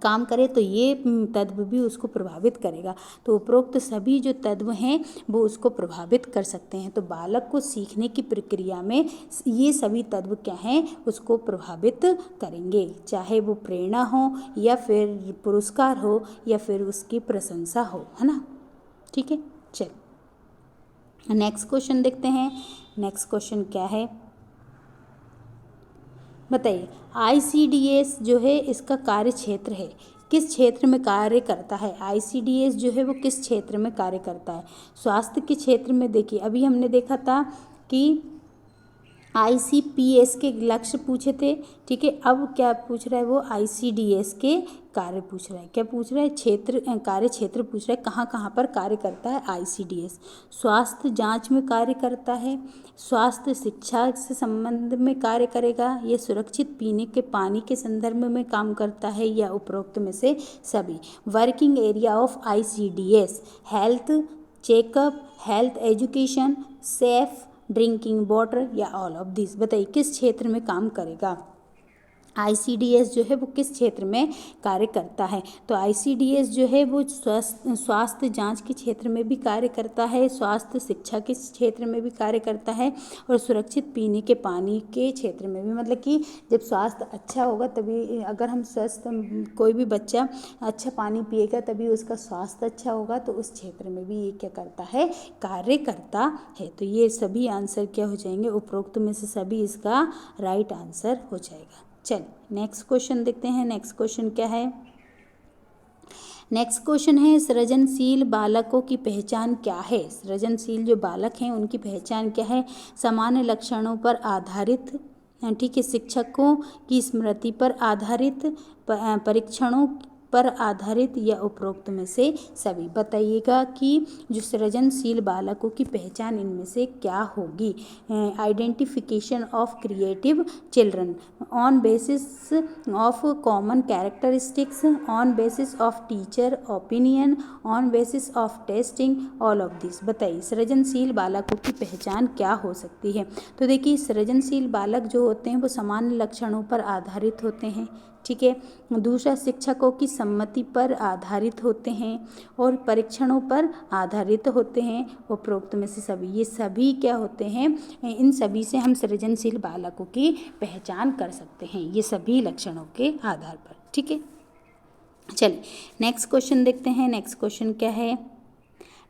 काम करे, तो ये तत्व भी उसको प्रभावित करेगा। तो उपरोक्त सभी जो तत्व हैं वो उसको प्रभावित कर सकते हैं। तो बालक को सीखने की प्रक्रिया में ये सभी तत्व क्या हैं, उसको प्रभावित करेंगे, चाहे वो प्रेरणा हो, या फिर पुरस्कार हो, या फिर उसकी प्रशंसा हो, है ना। ठीक है, चल नेक्स्ट क्वेश्चन देखते हैं। नेक्स्ट क्वेश्चन क्या है, बताइए। आईसीडीएस जो है इसका कार्य क्षेत्र है, किस क्षेत्र में कार्य करता है। आईसीडीएस जो है वो किस क्षेत्र में कार्य करता है। स्वास्थ्य के क्षेत्र में। देखिए अभी हमने देखा था कि आईसीपीएस के लक्ष्य पूछे थे, ठीक है। अब क्या पूछ रहा है वो, आईसीडीएस के कार्य पूछ रहा है। क्या पूछ रहा है, क्षेत्र, कार्य क्षेत्र पूछ रहा है, कहाँ कहाँ पर कार्य करता है आईसीडीएस। स्वास्थ्य जांच में कार्य करता है, स्वास्थ्य शिक्षा से संबंध में कार्य करेगा, या सुरक्षित पीने के पानी के संदर्भ में काम करता है, या उपरोक्त में से सभी। Working area of ICDS, health checkup, health education, safe drinking water, या ऑल ऑफ दिस। बताइए किस क्षेत्र में काम करेगा। आईसीडीएस जो है वो किस क्षेत्र में कार्य करता है। तो आईसीडीएस जो है वो स्वास्थ्य जांच के क्षेत्र में भी कार्य करता है, स्वास्थ्य शिक्षा के क्षेत्र में भी कार्य करता है, और सुरक्षित पीने के पानी के क्षेत्र में भी। मतलब कि जब स्वास्थ्य अच्छा होगा तभी, अगर हम स्वस्थ, कोई भी बच्चा अच्छा पानी पिएगा तभी उसका स्वास्थ्य अच्छा होगा, तो उस क्षेत्र में भी ये क्या करता है, कार्य करता है। तो ये सभी आंसर क्या हो जाएंगे, उपरोक्त में से सभी इसका राइट आंसर हो जाएगा। चलिए नेक्स्ट क्वेश्चन देखते हैं। नेक्स्ट क्वेश्चन क्या है? नेक्स्ट क्वेश्चन है सृजनशील बालकों की पहचान क्या है? सृजनशील जो बालक हैं उनकी पहचान क्या है? सामान्य लक्षणों पर आधारित, ठीक है, शिक्षकों की स्मृति पर आधारित, परीक्षणों पर आधारित या उपरोक्त में से सभी। बताइएगा कि जो सृजनशील बालकों की पहचान इनमें से क्या होगी? Identification of creative children on basis of common characteristics, on basis of teacher opinion, on basis of testing, all of this. बताइए सृजनशील बालकों की पहचान क्या हो सकती है? तो देखिए सृजनशील बालक जो होते हैं वो सामान्य लक्षणों पर आधारित होते हैं, ठीक है। दूसरा शिक्षकों की सम्मति पर आधारित होते हैं और परीक्षणों पर आधारित होते हैं। उपरोक्त में से सभी, ये सभी क्या होते हैं? इन सभी से हम सृजनशील बालकों की पहचान कर सकते हैं, ये सभी लक्षणों के आधार पर, ठीक है। चलिए नेक्स्ट क्वेश्चन देखते हैं। नेक्स्ट क्वेश्चन क्या है?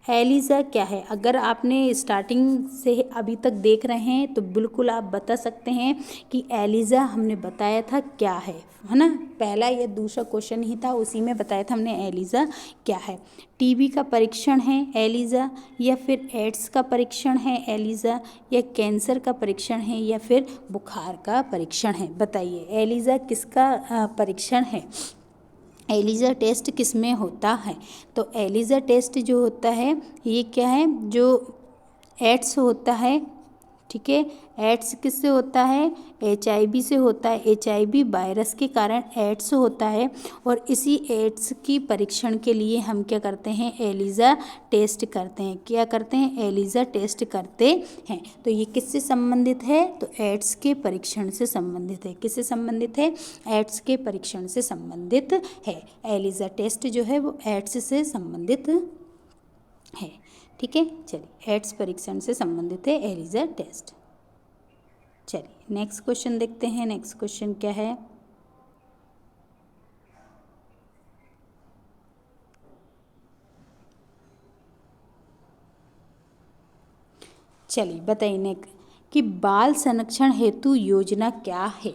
एलिज़ा क्या है? अगर आपने स्टार्टिंग से अभी तक देख रहे हैं तो बिल्कुल आप बता सकते हैं कि एलिज़ा हमने बताया था क्या है ना? पहला या दूसरा क्वेश्चन ही था, उसी में बताया था हमने एलिज़ा क्या है। टीबी का परीक्षण है एलिज़ा, या फिर एड्स का परीक्षण है एलिज़ा, या कैंसर का परीक्षण है, या फिर बुखार का परीक्षण है? बताइए एलिज़ा किसका परीक्षण है? एलिज़ा टेस्ट किस में होता है? तो एलिज़ा टेस्ट जो होता है ये क्या है? जो एड्स होता है, ठीक है। एड्स किससे होता है? HIV से होता है। HIV वायरस के कारण एड्स होता है और इसी एड्स की परीक्षण के लिए हम क्या करते हैं? एलिज़ा टेस्ट करते हैं। क्या करते हैं? एलिज़ा टेस्ट करते हैं। तो ये किससे संबंधित है? तो एड्स के परीक्षण से संबंधित है। किससे संबंधित है? एड्स के परीक्षण से संबंधित है। एलिज़ा टेस्ट जो है वो एड्स से संबंधित है, ठीक है। चलिए एड्स परीक्षण से संबंधित है एलिज़ा टेस्ट। चलिए नेक्स्ट क्वेश्चन देखते हैं। नेक्स्ट क्वेश्चन क्या है? चलिए बताइए कि बाल संरक्षण हेतु योजना क्या है?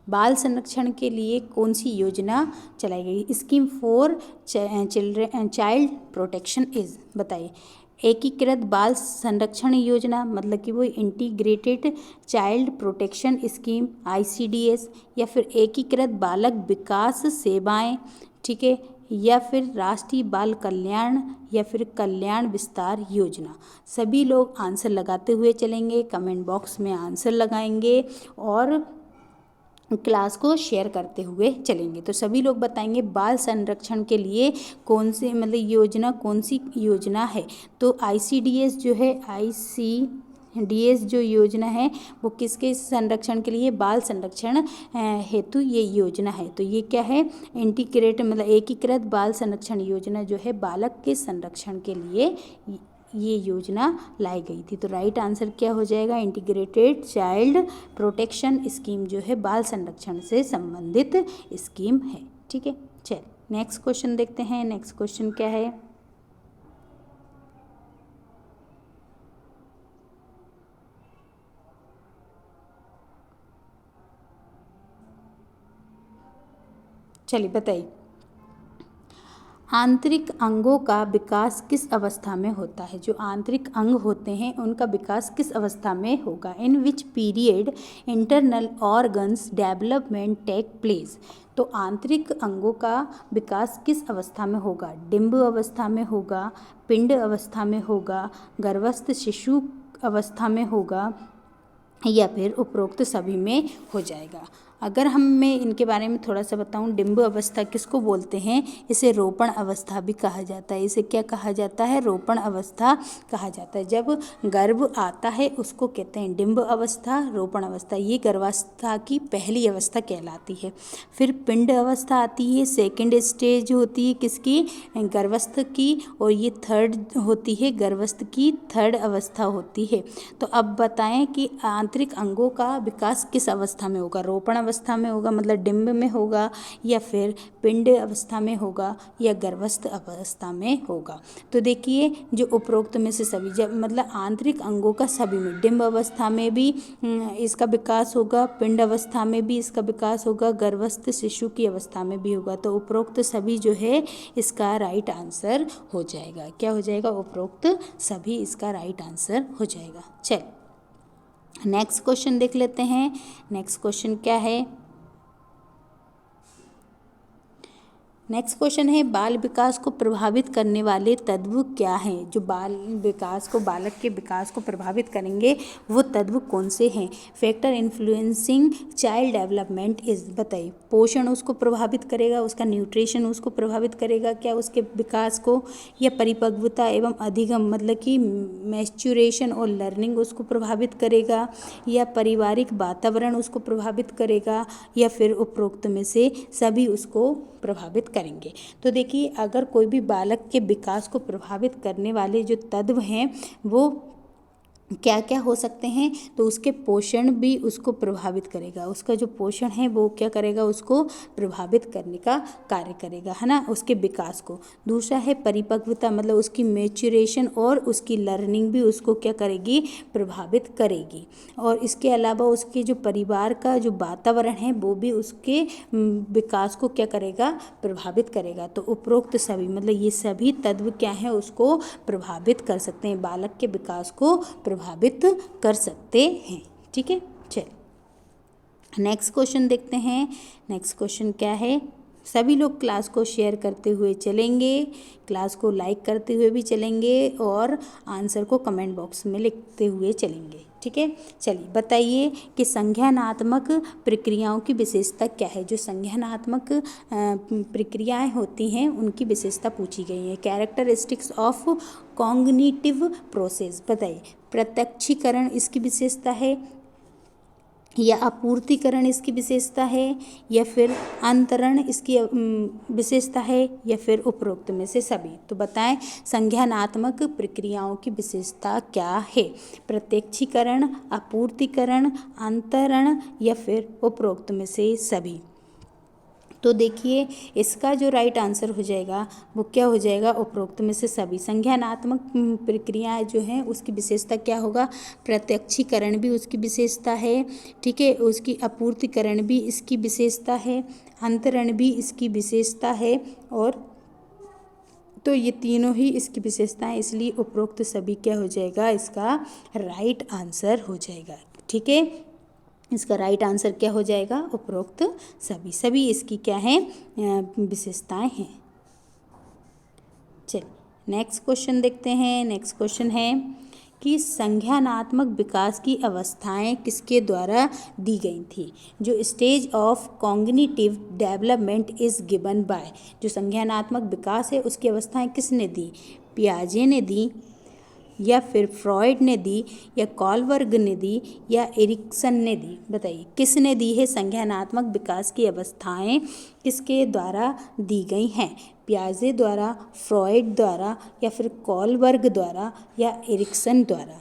बाल संरक्षण के लिए कौन सी योजना चलाई गई? Scheme for child protection is. बताइए एकीकृत बाल संरक्षण योजना मतलब कि वो integrated child protection scheme ICDS, या फिर एकीकृत बालक विकास सेवाएं, ठीक है, या फिर राष्ट्रीय बाल कल्याण, या फिर कल्याण विस्तार योजना। सभी लोग आंसर लगाते हुए चलेंगे, कमेंट बॉक्स में आंसर लगाएंगे और क्लास को शेयर करते हुए चलेंगे। तो सभी लोग बताएंगे बाल संरक्षण के लिए कौन से मतलब योजना, कौन सी योजना है? तो ICDS जो है, ICDS जो योजना है वो किसके संरक्षण के लिए? बाल संरक्षण हेतु ये योजना है। तो ये क्या है? इंटीग्रेट मतलब एकीकृत बाल संरक्षण योजना जो है बालक के संरक्षण के लिए ये योजना लाई गई थी। तो राइट आंसर क्या हो जाएगा? इंटीग्रेटेड चाइल्ड प्रोटेक्शन स्कीम जो है बाल संरक्षण से संबंधित स्कीम है, ठीक है। चलिए नेक्स्ट क्वेश्चन देखते हैं। नेक्स्ट क्वेश्चन क्या है? चलिए बताइए आंतरिक अंगों का विकास किस अवस्था में होता है? जो आंतरिक अंग होते हैं उनका विकास किस अवस्था में होगा? In which period internal organs development take place. तो आंतरिक अंगों का विकास किस अवस्था में होगा? डिंब अवस्था में होगा, पिंड अवस्था में होगा, गर्भस्थ शिशु अवस्था में होगा, या फिर उपरोक्त सभी में हो जाएगा। अगर मैं इनके बारे में थोड़ा सा बताऊं, डिंब अवस्था किसको बोलते हैं? इसे रोपण अवस्था भी कहा जाता है। इसे क्या कहा जाता है? रोपण अवस्था कहा जाता है। जब गर्भ आता है उसको कहते हैं डिंब अवस्था, रोपण अवस्था। ये गर्भावस्था की पहली अवस्था कहलाती है। फिर पिंड अवस्था आती है, सेकेंड स्टेज होती है किसकी? गर्भस्थ की, और ये थर्ड होती है गर्भस्थ की थर्ड अवस्था होती है। तो अब बताएं कि आंतरिक अंगों का विकास किस अवस्था में होगा? रोपण अवस्था में होगा, मतलब डिम्ब में होगा, या फिर पिंड अवस्था में होगा, या गर्भस्थ अवस्था में होगा। तो देखिए जो उपरोक्त में से सभी, जब मतलब आंतरिक अंगों का सभी में, डिम्ब अवस्था में भी इसका विकास होगा, पिंड अवस्था में भी इसका विकास होगा, गर्भस्थ शिशु की अवस्था में भी होगा। तो उपरोक्त सभी जो है इसका राइट आंसर हो जाएगा। क्या हो जाएगा? उपरोक्त सभी इसका राइट आंसर हो जाएगा। चल नेक्स्ट क्वेश्चन देख लेते हैं। नेक्स्ट क्वेश्चन क्या है? नेक्स्ट क्वेश्चन है, बाल विकास को प्रभावित करने वाले तत्व क्या हैं? जो बाल विकास को, बालक के विकास को प्रभावित करेंगे वो तत्व कौन से हैं? Factor influencing child development is, बताइए। पोषण उसको प्रभावित करेगा, उसका न्यूट्रिशन उसको प्रभावित करेगा क्या उसके विकास को, या परिपक्वता एवं अधिगम मतलब कि मैच्योरेशन और लर्निंग उसको प्रभावित करेगा, या पारिवारिक वातावरण उसको प्रभावित करेगा, या फिर उपरोक्त में से सभी उसको प्रभावित करेंगे? तो देखिए अगर कोई भी बालक के विकास को प्रभावित करने वाले जो तत्व हैं वो क्या क्या हो सकते हैं, तो उसके पोषण भी उसको प्रभावित करेगा। उसका जो पोषण है वो क्या करेगा? उसको प्रभावित करने का कार्य करेगा, है ना, उसके विकास को। दूसरा है परिपक्वता, मतलब उसकी मैच्योरेशन और उसकी लर्निंग भी उसको क्या करेगी? प्रभावित करेगी। और इसके अलावा उसके जो परिवार का जो वातावरण है वो भी उसके विकास को क्या करेगा? प्रभावित करेगा। तो उपरोक्त सभी मतलब ये सभी तत्व क्या हैं? उसको प्रभावित कर सकते हैं, बालक के विकास को प्रभावित कर सकते हैं। ठीक है, चल नेक्स्ट क्वेश्चन देखते हैं। नेक्स्ट क्वेश्चन क्या है? सभी लोग क्लास को शेयर करते हुए चलेंगे, क्लास को लाइक करते हुए भी चलेंगे, और आंसर को कमेंट बॉक्स में लिखते हुए चलेंगे। ठीक है, चलिए बताइए कि संज्ञानात्मक प्रक्रियाओं की विशेषता क्या है? जो संज्ञानात्मक प्रक्रियाएं होती हैं उनकी विशेषता पूछी गई है। कैरेक्टरिस्टिक्स ऑफ कॉग्निटिव प्रोसेस, बताइए। प्रत्यक्षीकरण इसकी विशेषता है, या आपूर्तिकरण इसकी विशेषता है, या फिर अंतरण इसकी विशेषता है, या फिर उपरोक्त में से सभी? तो बताएं संज्ञानात्मक प्रक्रियाओं की विशेषता क्या है? प्रत्यक्षीकरण, आपूर्तिकरण, अंतरण, या फिर उपरोक्त में से सभी? तो देखिए इसका जो राइट आंसर हो जाएगा वो क्या हो जाएगा? उपरोक्त में से सभी। संज्ञानात्मक प्रक्रियाएं जो हैं उसकी विशेषता क्या होगा? प्रत्यक्षीकरण भी उसकी विशेषता है, ठीक है, उसकी आपूर्तिकरण भी इसकी विशेषता है, अंतरण भी इसकी विशेषता है, और तो ये तीनों ही इसकी विशेषताएं, इसलिए उपरोक्त सभी क्या हो जाएगा? इसका राइट आंसर हो जाएगा। ठीक है, इसका राइट आंसर क्या हो जाएगा? उपरोक्त सभी। सभी इसकी क्या है? विशेषताएं हैं। चलिए नेक्स्ट क्वेश्चन देखते हैं। नेक्स्ट क्वेश्चन है कि संज्ञानात्मक विकास की अवस्थाएं किसके द्वारा दी गई थी? जो stage of cognitive development is given by, जो संज्ञानात्मक विकास है उसकी अवस्थाएं किसने दी? पियाजे ने दी, या फिर फ्रॉइड ने दी, या कॉलबर्ग ने दी, या एरिक्सन ने दी? बताइए किसने दी है? संज्ञानात्मक विकास की अवस्थाएं किसके द्वारा दी गई हैं? पियाजे द्वारा, फ्रॉइड द्वारा, या फिर कॉलबर्ग द्वारा, या एरिक्सन द्वारा?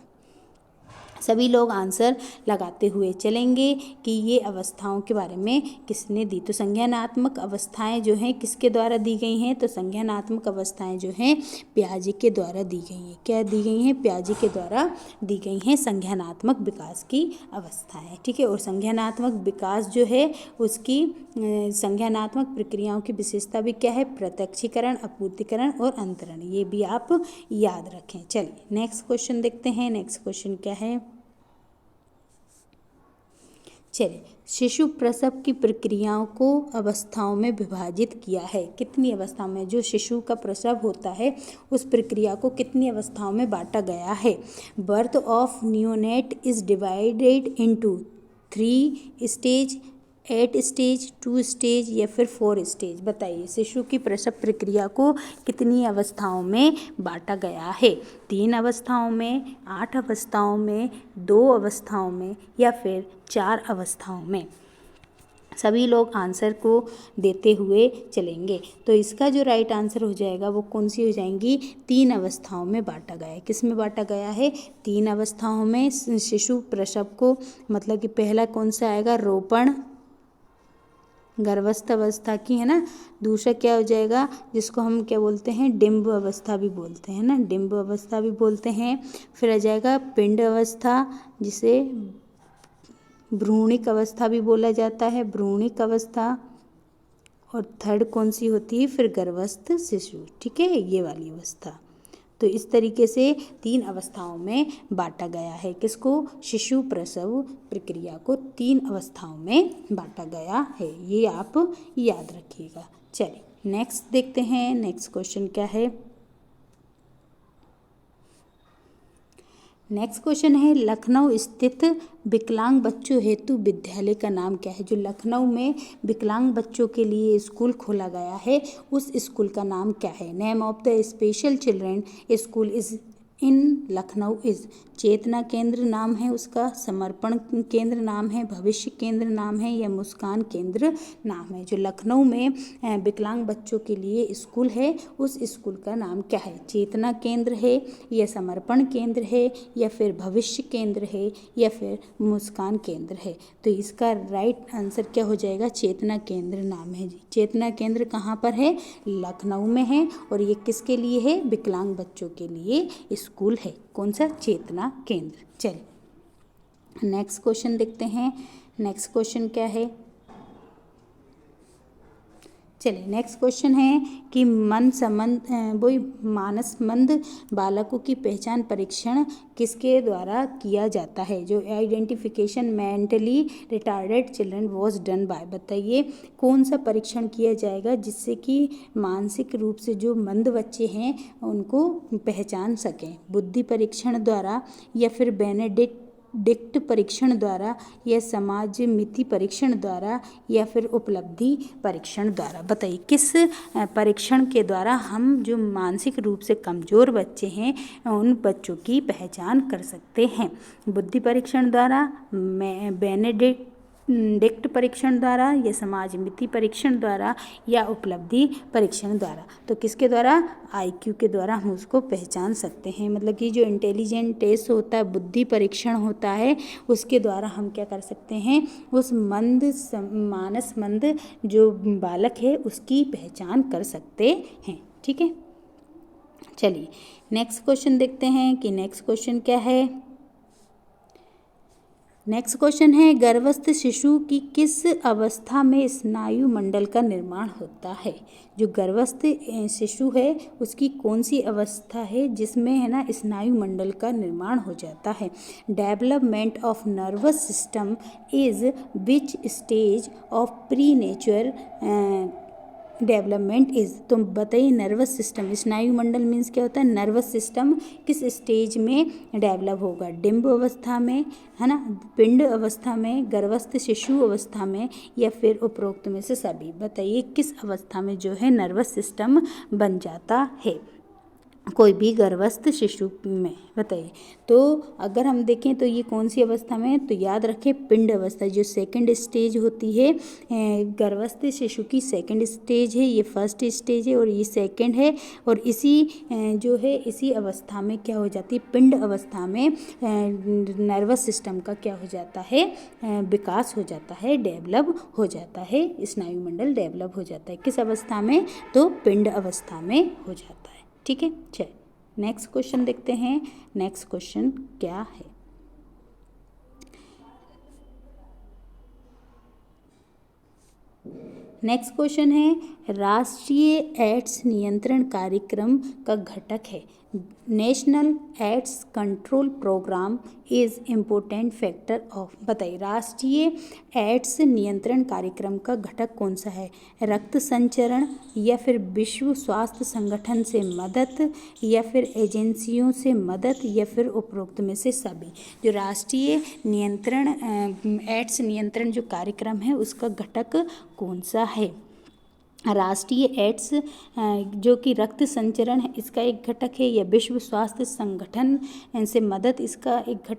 सभी लोग आंसर लगाते हुए चलेंगे कि ये अवस्थाओं के बारे में किसने दी। तो संज्ञानात्मक अवस्थाएं जो हैं किसके द्वारा दी गई हैं? तो संज्ञानात्मक अवस्थाएं जो हैं पियाजे के द्वारा दी गई हैं। क्या दी गई हैं? पियाजे के द्वारा दी गई हैं संज्ञानात्मक विकास की अवस्थाएं। ठीक है, और संज्ञानात्मक विकास जो है उसकी संज्ञानात्मक प्रक्रियाओं की विशेषता भी क्या है? प्रत्यक्षीकरण, आपूर्तिकरण और अंतरण। ये भी आप याद रखें। चलिए नेक्स्ट क्वेश्चन देखते हैं। नेक्स्ट क्वेश्चन क्या है? चलिए, शिशु प्रसव की प्रक्रियाओं को अवस्थाओं में विभाजित किया है। कितनी अवस्थाओं में? जो शिशु का प्रसव होता है उस प्रक्रिया को कितनी अवस्थाओं में बांटा गया है? Birth of neonate is divided into 3 stage, 8 stage, 2 stage, या फिर 4 स्टेज? बताइए शिशु की प्रसव प्रक्रिया को कितनी अवस्थाओं में बांटा गया है? 3 अवस्थाओं में, 8 अवस्थाओं में, 2 अवस्थाओं में, या फिर 4 अवस्थाओं में? सभी लोग आंसर को देते हुए चलेंगे। तो इसका जो राइट आंसर हो जाएगा वो कौन सी हो जाएंगी? 3 अवस्थाओं में बांटा गया है। किस में बांटा गया है? 3 अवस्थाओं में शिशु प्रसव को, मतलब कि पहला कौन सा आएगा? रोपण, गर्भस्थ अवस्था की, है ना। दूसरा क्या हो जाएगा, जिसको हम क्या बोलते हैं, डिम्ब अवस्था भी बोलते हैं ना, डिम्ब अवस्था भी बोलते हैं। फिर आ जाएगा पिंड अवस्था, जिसे भ्रूणिक अवस्था भी बोला जाता है, भ्रूणिक अवस्था। और थर्ड कौन सी होती है फिर, गर्भस्थ शिशु, ठीक है, ये वाली अवस्था। तो इस तरीके से 3 अवस्थाओं में बांटा गया है किसको, शिशु प्रसव प्रक्रिया को 3 अवस्थाओं में बांटा गया है, ये आप याद रखिएगा। चलिए नेक्स्ट देखते हैं, नेक्स्ट क्वेश्चन क्या है। नेक्स्ट क्वेश्चन है, लखनऊ स्थित विकलांग बच्चों हेतु विद्यालय का नाम क्या है। जो लखनऊ में विकलांग बच्चों के लिए स्कूल खोला गया है, उस स्कूल का नाम क्या है। Name of the special children school is in Lucknow is, Chetna Kendra नाम है उसका, समर्पण केंद्र नाम है, भविष्य केंद्र नाम है, या मुस्कान केंद्र नाम है। जो लखनऊ में विकलांग बच्चों के लिए स्कूल है, उस स्कूल का नाम क्या है। चेतना केंद्र है, या समर्पण केंद्र है, या फिर भविष्य केंद्र है, या फिर मुस्कान केंद्र है। तो इसका राइट आंसर क्या हो जाएगा, चेतना केंद्र नाम है जी। चेतना केंद्र कहाँ पर है, लखनऊ में है, और ये किसके लिए है, विकलांग बच्चों के लिए स्कूल है। कौन सा, चेतना केंद्र। चलिए नेक्स्ट क्वेश्चन देखते हैं, नेक्स्ट क्वेश्चन क्या है। चलिए नेक्स्ट क्वेश्चन है कि मानसमंद बालकों की पहचान परीक्षण किसके द्वारा किया जाता है। जो identification mentally retarded children was done by, बताइए कौन सा परीक्षण किया जाएगा जिससे कि मानसिक रूप से जो मंद बच्चे हैं उनको पहचान सकें। बुद्धि परीक्षण द्वारा, या फिर बेनेडिक्ट परीक्षण द्वारा, या समाज मिति परीक्षण द्वारा, या फिर उपलब्धि परीक्षण द्वारा। बताइए किस परीक्षण के द्वारा हम जो मानसिक रूप से कमज़ोर बच्चे हैं उन बच्चों की पहचान कर सकते हैं। बुद्धि परीक्षण द्वारा, बेनेडिक्ट परीक्षण द्वारा, या समाज मिति परीक्षण द्वारा, या उपलब्धि परीक्षण द्वारा। तो किसके द्वारा, IQ के द्वारा हम उसको पहचान सकते हैं। मतलब कि जो इंटेलिजेंट टेस्ट होता है, बुद्धि परीक्षण होता है, उसके द्वारा हम क्या कर सकते हैं, उस मानसमंद जो बालक है उसकी पहचान कर सकते हैं। ठीक है, चलिए नेक्स्ट क्वेश्चन देखते हैं कि नेक्स्ट क्वेश्चन क्या है। नेक्स्ट क्वेश्चन है, गर्भस्थ शिशु की किस अवस्था में स्नायु मंडल का निर्माण होता है। जो गर्भस्थ शिशु है उसकी कौन सी अवस्था है जिसमें, है ना, स्नायु मंडल का निर्माण हो जाता है। Development of nervous system is which stage of pre nature development is. तो बताइए नर्वस सिस्टम, स्नायु मंडल मीन्स क्या होता है, नर्वस सिस्टम किस स्टेज में डेवलप होगा। डिम्ब अवस्था में, है ना, पिंड अवस्था में, गर्भस्थ शिशु अवस्था में, या फिर उपरोक्त में से सभी। बताइए किस अवस्था में जो है नर्वस सिस्टम बन जाता है कोई भी गर्भस्थ शिशु में। बताइए, तो अगर हम देखें तो ये कौन सी अवस्था में है, तो याद रखें पिंड अवस्था। जो सेकंड स्टेज होती है गर्भस्थ शिशु की, सेकंड स्टेज है, ये फर्स्ट स्टेज है और ये सेकंड है। और इसी जो है इसी अवस्था में क्या हो जाती है, पिंड अवस्था में नर्वस सिस्टम का क्या हो जाता है, विकास हो जाता है, डेवलप हो जाता है, स्नायु मंडल डेवलप हो जाता है। किस अवस्था में, तो पिंड अवस्था में हो जाता है। ठीक है, चलिए नेक्स्ट क्वेश्चन देखते हैं। नेक्स्ट क्वेश्चन क्या है। नेक्स्ट क्वेश्चन है, राष्ट्रीय एड्स नियंत्रण कार्यक्रम का घटक है। National AIDS control programme is important factor of. बताइए राष्ट्रीय एड्स नियंत्रण कार्यक्रम का घटक कौन सा है। रक्त संचरण, या फिर विश्व स्वास्थ्य संगठन से मदद, या फिर एजेंसियों से मदद, या फिर उपरोक्त में से सभी। जो राष्ट्रीय नियंत्रण एड्स नियंत्रण जो कार्यक्रम है उसका घटक कौन सा है। राष्ट्रीय एड्स जो कि रक्त संचरण है इसका एक घटक है, या विश्व स्वास्थ्य संगठन से मदद इसका एक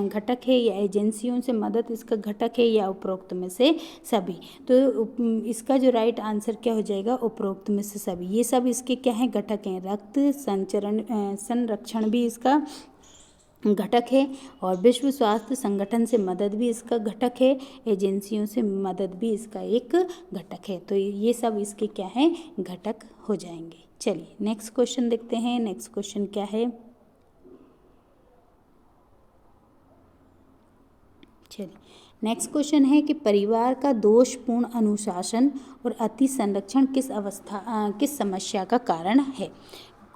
घटक है, या एजेंसियों से मदद इसका घटक है, या उपरोक्त में से सभी। तो इसका जो राइट आंसर क्या हो जाएगा, उपरोक्त में से सभी। ये सब इसके क्या हैं, घटक हैं। रक्त संचरण संरक्षण भी इसका घटक है, और विश्व स्वास्थ्य संगठन से मदद भी इसका घटक है, एजेंसियों से मदद भी इसका एक घटक है। तो ये सब इसके क्या है, घटक हो जाएंगे। चलिए नेक्स्ट क्वेश्चन देखते हैं। नेक्स्ट क्वेश्चन क्या है, चलिए नेक्स्ट क्वेश्चन है कि परिवार का दोषपूर्ण अनुशासन और अति संरक्षण किस समस्या का कारण है।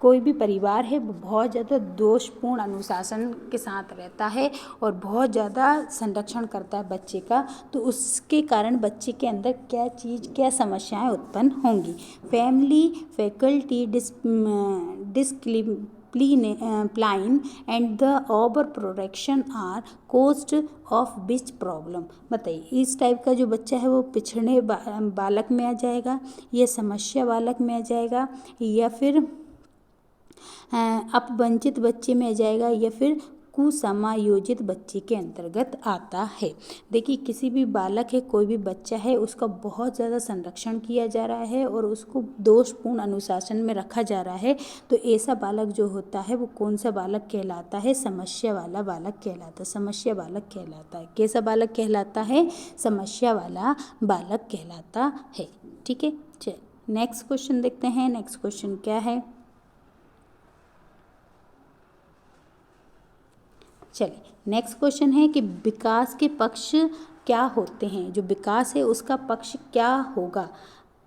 कोई भी परिवार है वो बहुत ज़्यादा दोषपूर्ण अनुशासन के साथ रहता है और बहुत ज़्यादा संरक्षण करता है बच्चे का, तो उसके कारण बच्चे के अंदर क्या समस्याएं उत्पन्न होंगी। Family faculty discipline and the over protection are cost of which problem. बताइए इस टाइप का जो बच्चा है वो पिछड़े बालक में आ जाएगा, या समस्या बालक में आ जाएगा, या फिर अपवंचित बच्चे में आ जाएगा, या फिर कुसमायोजित बच्चे के अंतर्गत आता है। देखिए किसी भी बालक है, कोई भी बच्चा है, उसका बहुत ज़्यादा संरक्षण किया जा रहा है और उसको दोषपूर्ण अनुशासन में रखा जा रहा है, तो ऐसा बालक जो होता है वो कौन सा बालक कहलाता है, समस्या वाला बालक कहलाता है। समस्या बालक कहलाता है। कैसा बालक कहलाता है, समस्या वाला बालक कहलाता है। ठीक है, चलिए नेक्स्ट क्वेश्चन देखते हैं। नेक्स्ट क्वेश्चन क्या है, चलिए नेक्स्ट क्वेश्चन है कि विकास के पक्ष क्या होते हैं। जो विकास है उसका पक्ष क्या होगा,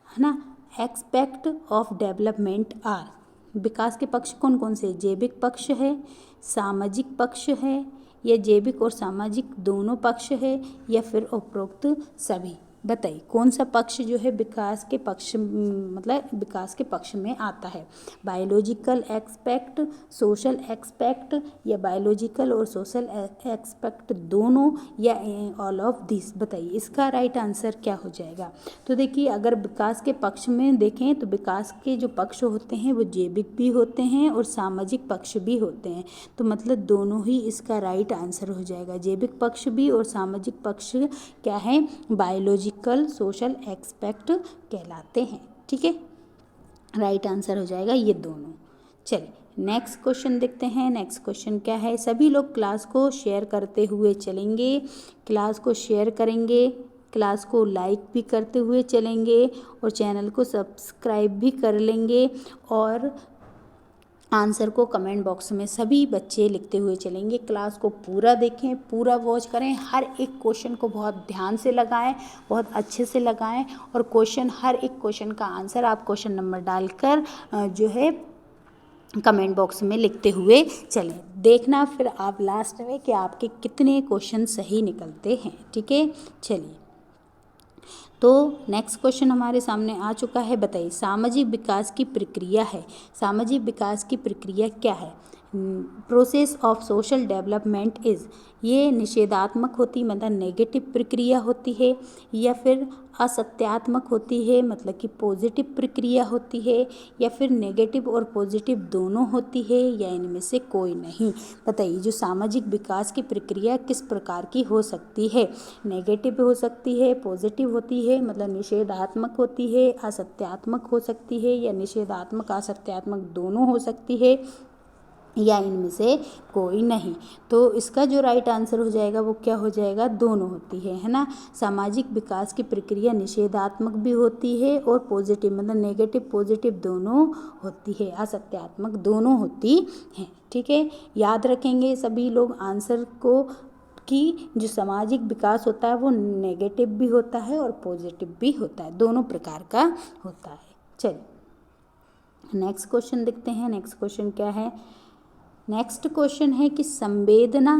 है ना। एक्सपेक्ट ऑफ डेवलपमेंट आर, विकास के पक्ष कौन कौन से, जैविक पक्ष है, सामाजिक पक्ष है, या जैविक और सामाजिक दोनों पक्ष है, या फिर उपरोक्त सभी। बताइए कौन सा पक्ष जो है विकास के पक्ष, मतलब विकास के पक्ष में आता है। बायोलॉजिकल एक्सपेक्ट, सोशल एक्सपेक्ट, या बायोलॉजिकल और सोशल एक्सपेक्ट दोनों, या ऑल ऑफ दिस। बताइए इसका राइट आंसर क्या हो जाएगा। तो देखिए अगर विकास के पक्ष में देखें तो विकास के जो पक्ष होते हैं वो जैविक भी होते हैं और सामाजिक पक्ष भी होते हैं, तो मतलब दोनों ही इसका राइट आंसर हो जाएगा। जैविक पक्ष भी और सामाजिक पक्ष क्या है, बायोलॉजिकल सोशल एक्सपेक्ट कहलाते हैं। ठीक है, राइट आंसर हो जाएगा ये दोनों। चलिए नेक्स्ट क्वेश्चन देखते हैं। नेक्स्ट क्वेश्चन क्या है, सभी लोग क्लास को शेयर करते हुए चलेंगे, क्लास को शेयर करेंगे, क्लास को लाइक भी करते हुए चलेंगे, और चैनल को सब्सक्राइब भी कर लेंगे, और आंसर को कमेंट बॉक्स में सभी बच्चे लिखते हुए चलेंगे। क्लास को पूरा देखें, पूरा वॉच करें, हर एक क्वेश्चन को बहुत ध्यान से लगाएं, बहुत अच्छे से लगाएं, और हर एक क्वेश्चन का आंसर आप क्वेश्चन नंबर डालकर जो है कमेंट बॉक्स में लिखते हुए चलें। देखना फिर आप लास्ट में कि आपके कितने क्वेश्चन सही निकलते हैं। ठीक है, चलिए तो नेक्स्ट क्वेश्चन हमारे सामने आ चुका है। बताइए सामाजिक विकास की प्रक्रिया है, सामाजिक विकास की प्रक्रिया क्या है। Process of social development is, ये निषेधात्मक होती मतलब नेगेटिव प्रक्रिया होती है, या फिर असत्यात्मक होती है मतलब कि पॉजिटिव प्रक्रिया होती है, या फिर नेगेटिव और पॉजिटिव दोनों होती है, या इनमें से कोई नहीं। बताइए जो सामाजिक विकास की प्रक्रिया किस प्रकार की हो सकती है। नेगेटिव हो सकती है, पॉजिटिव होती है मतलब निषेधात्मक होती है, असत्यात्मक हो सकती है, या निषेधात्मक असत्यात्मक दोनों हो सकती है, या इनमें से कोई नहीं। तो इसका जो राइट आंसर हो जाएगा वो क्या हो जाएगा, दोनों होती है ना। सामाजिक विकास की प्रक्रिया निषेधात्मक भी होती है और पॉजिटिव मतलब नेगेटिव पॉजिटिव दोनों होती है, असत्यात्मक दोनों होती हैं। ठीक है, याद रखेंगे सभी लोग आंसर को कि जो सामाजिक विकास होता है वो नेगेटिव भी होता है और पॉजिटिव भी होता है, दोनों प्रकार का होता है। चलिए नेक्स्ट क्वेश्चन देखते हैं। नेक्स्ट क्वेश्चन क्या है, नेक्स्ट क्वेश्चन है कि संवेदना